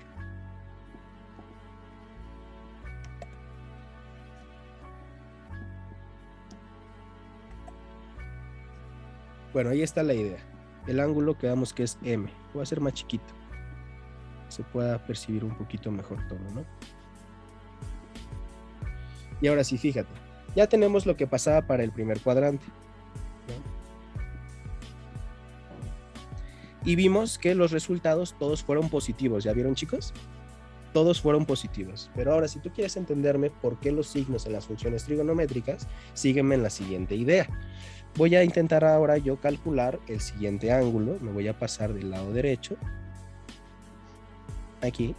Bueno, ahí está la idea. El ángulo quedamos que es M. Voy a hacer más chiquito. Se pueda percibir un poquito mejor todo, ¿no? Y ahora sí, fíjate. Ya tenemos lo que pasaba para el primer cuadrante, ¿no? Y vimos que los resultados todos fueron positivos. ¿Ya vieron, chicos? Todos fueron positivos. Pero ahora, si tú quieres entenderme por qué los signos en las funciones trigonométricas, sígueme en la siguiente idea. Voy a intentar ahora yo calcular el siguiente ángulo. Me voy a pasar del lado derecho. Aquí.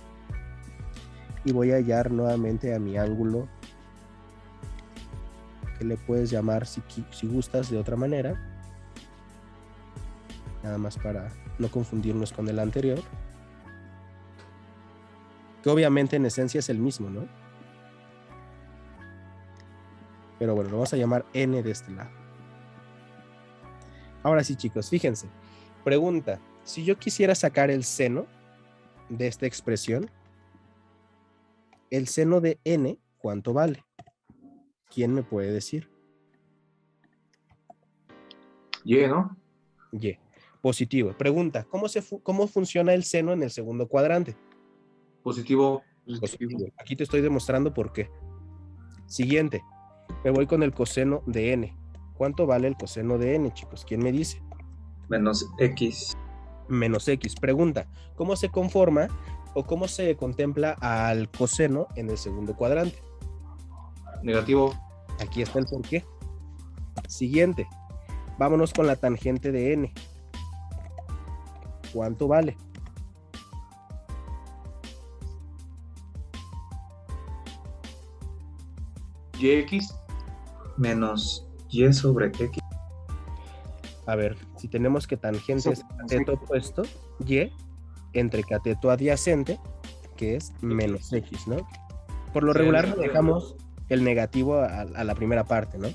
Y voy a hallar nuevamente a mi ángulo. Que le puedes llamar, si gustas, de otra manera. Nada más para no confundirnos con el anterior. Que obviamente en esencia es el mismo, ¿no? Pero bueno, lo vamos a llamar N de este lado. Ahora sí, chicos, fíjense. Pregunta, si yo quisiera sacar el seno de esta expresión, el seno de N, ¿cuánto vale? ¿Quién me puede decir? Y, ¿no? Y. Positivo. Pregunta, ¿cómo funciona el seno en el segundo cuadrante? Positivo. Positivo. Aquí te estoy demostrando por qué. Siguiente. Me voy con el coseno de N. ¿Cuánto vale el coseno de N, chicos? ¿Quién me dice? Menos X. Menos X. Pregunta, ¿cómo se conforma o cómo se contempla al coseno en el segundo cuadrante? Negativo. Aquí está el por qué. Siguiente. Vámonos con la tangente de N. ¿Cuánto vale? YX. Menos Y sobre X. A ver, si tenemos que tangente es cateto opuesto, Y entre cateto adyacente, que es menos X, ¿no? Por lo regular le dejamos el negativo a la primera parte, ¿no?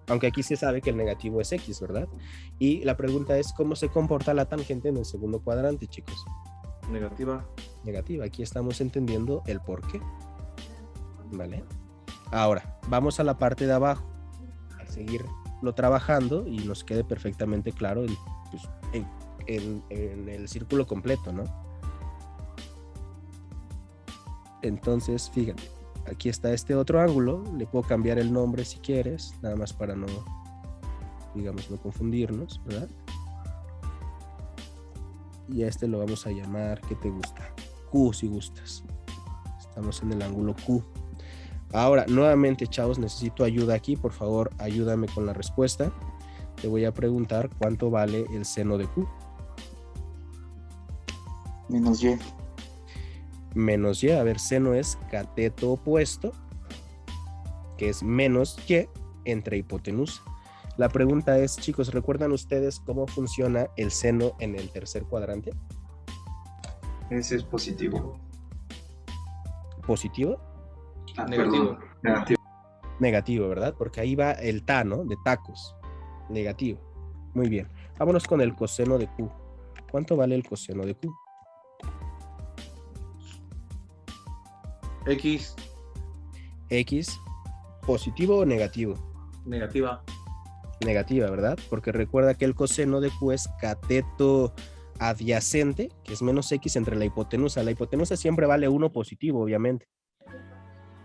Aunque aquí se sabe que el negativo es X, ¿verdad? Y la pregunta es, ¿cómo se comporta la tangente en el segundo cuadrante, chicos? Negativa. Negativa. Aquí estamos entendiendo el por qué. ¿Vale? Ahora, vamos a la parte de abajo. A seguirlo trabajando y nos quede perfectamente claro en el círculo completo, ¿no? Entonces, fíjate. Aquí está este otro ángulo, le puedo cambiar el nombre si quieres, nada más para no, digamos, no confundirnos, ¿verdad? Y a este lo vamos a llamar, ¿qué te gusta? Q, si gustas. Estamos en el ángulo Q. Ahora, nuevamente, chavos, necesito ayuda aquí, por favor, ayúdame con la respuesta. Te voy a preguntar cuánto vale el seno de Q. Menos Y. Menos Y, a ver, seno es cateto opuesto, que es menos Y entre hipotenusa. La pregunta es, chicos, ¿recuerdan ustedes cómo funciona el seno en el tercer cuadrante? Ese es positivo. ¿Positivo? Negativo. Negativo. Negativo, ¿verdad? Porque ahí va el ta, ¿no? De tacos. Negativo. Muy bien. Vámonos con el coseno de Q. ¿Cuánto vale el coseno de Q? X. X, ¿positivo o negativo? Negativa. Negativa, ¿verdad? Porque recuerda que el coseno de Q es cateto adyacente, que es menos X entre la hipotenusa. La hipotenusa siempre vale 1 positivo, obviamente,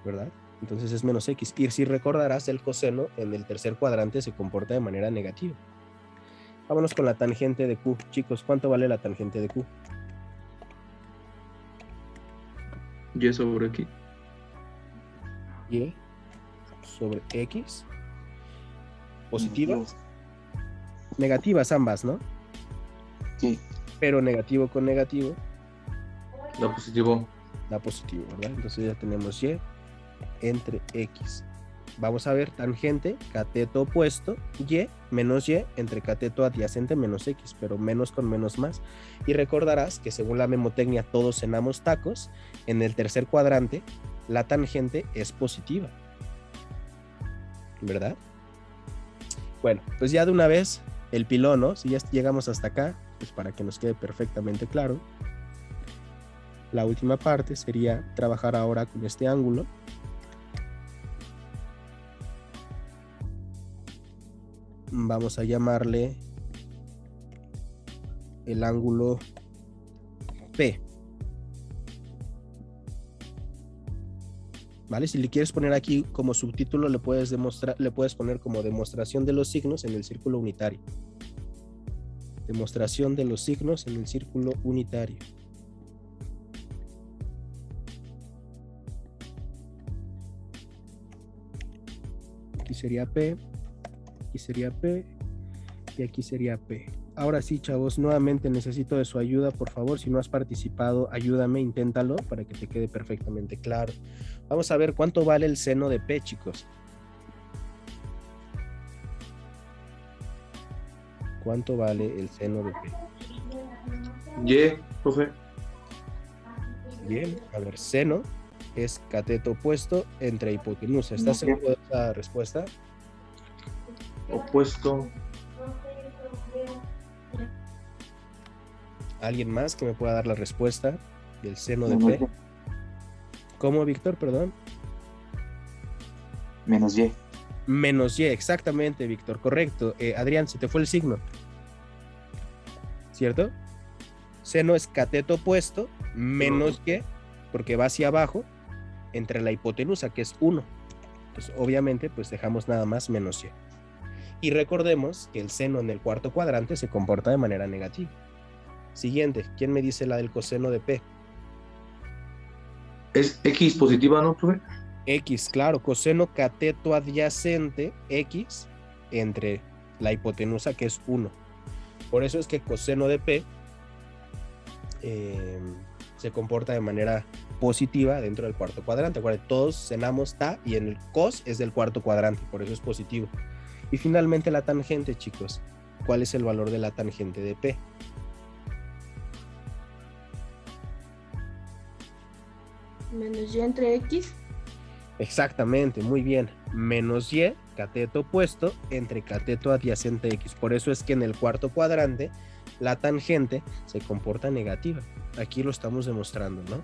¿verdad? Entonces es menos X. Y si recordarás, el coseno en el tercer cuadrante se comporta de manera negativa. Vámonos con la tangente de Q. Chicos, ¿cuánto vale la tangente de Q? Y sobre X. Y sobre X. ¿Positivas? Negativas ambas, ¿no? Sí. Pero negativo con negativo Da positivo. da positivo, ¿verdad? Entonces ya tenemos Y entre X. vamos a ver tangente, cateto opuesto, y menos y entre cateto adyacente menos x, pero menos con menos más. Y recordarás que según la memotecnia todos cenamos tacos, en el tercer cuadrante la tangente es positiva, ¿verdad? Bueno, pues ya de una vez el pilón, ¿no? Si ya llegamos hasta acá, pues para que nos quede perfectamente claro, la última parte sería trabajar ahora con este ángulo. Vamos a llamarle el ángulo P. ¿Vale? Si le quieres poner aquí como subtítulo, le puedes poner como demostración de los signos en el círculo unitario. Demostración de los signos en el círculo unitario. Aquí sería P, aquí sería P y aquí sería P. Ahora sí, chavos, nuevamente necesito de su ayuda, por favor. Si no has participado, ayúdame, inténtalo para que te quede perfectamente claro. Vamos a ver cuánto vale el seno de P, chicos. ¿Cuánto vale el seno de P? Y, profe. Bien, a ver, seno es cateto opuesto entre hipotenusa. ¿Estás seguro de esa respuesta? Opuesto. ¿Alguien más que me pueda dar la respuesta del seno de P? ¿Cómo, Víctor? Perdón. Menos y. Menos y, exactamente, Víctor, correcto. Adrián, se te fue el signo, ¿cierto? Seno es cateto opuesto, menos y, porque va hacia abajo, entre la hipotenusa, que es 1. Entonces, obviamente, pues dejamos nada más menos y. Y recordemos que el seno en el cuarto cuadrante se comporta de manera negativa. Siguiente, ¿quién me dice la del coseno de P? Es X positiva, ¿no, profe? X, claro, coseno cateto adyacente X entre la hipotenusa, que es 1. Por eso es que coseno de P se comporta de manera positiva dentro del cuarto cuadrante. Acuérdense, todos cenamos ta y en el cos es del cuarto cuadrante, por eso es positivo. Y finalmente la tangente, chicos. ¿Cuál es el valor de la tangente de P? Menos y entre X. Exactamente, muy bien. Menos y, cateto opuesto, entre cateto adyacente X. Por eso es que en el cuarto cuadrante la tangente se comporta negativa. Aquí lo estamos demostrando, ¿no?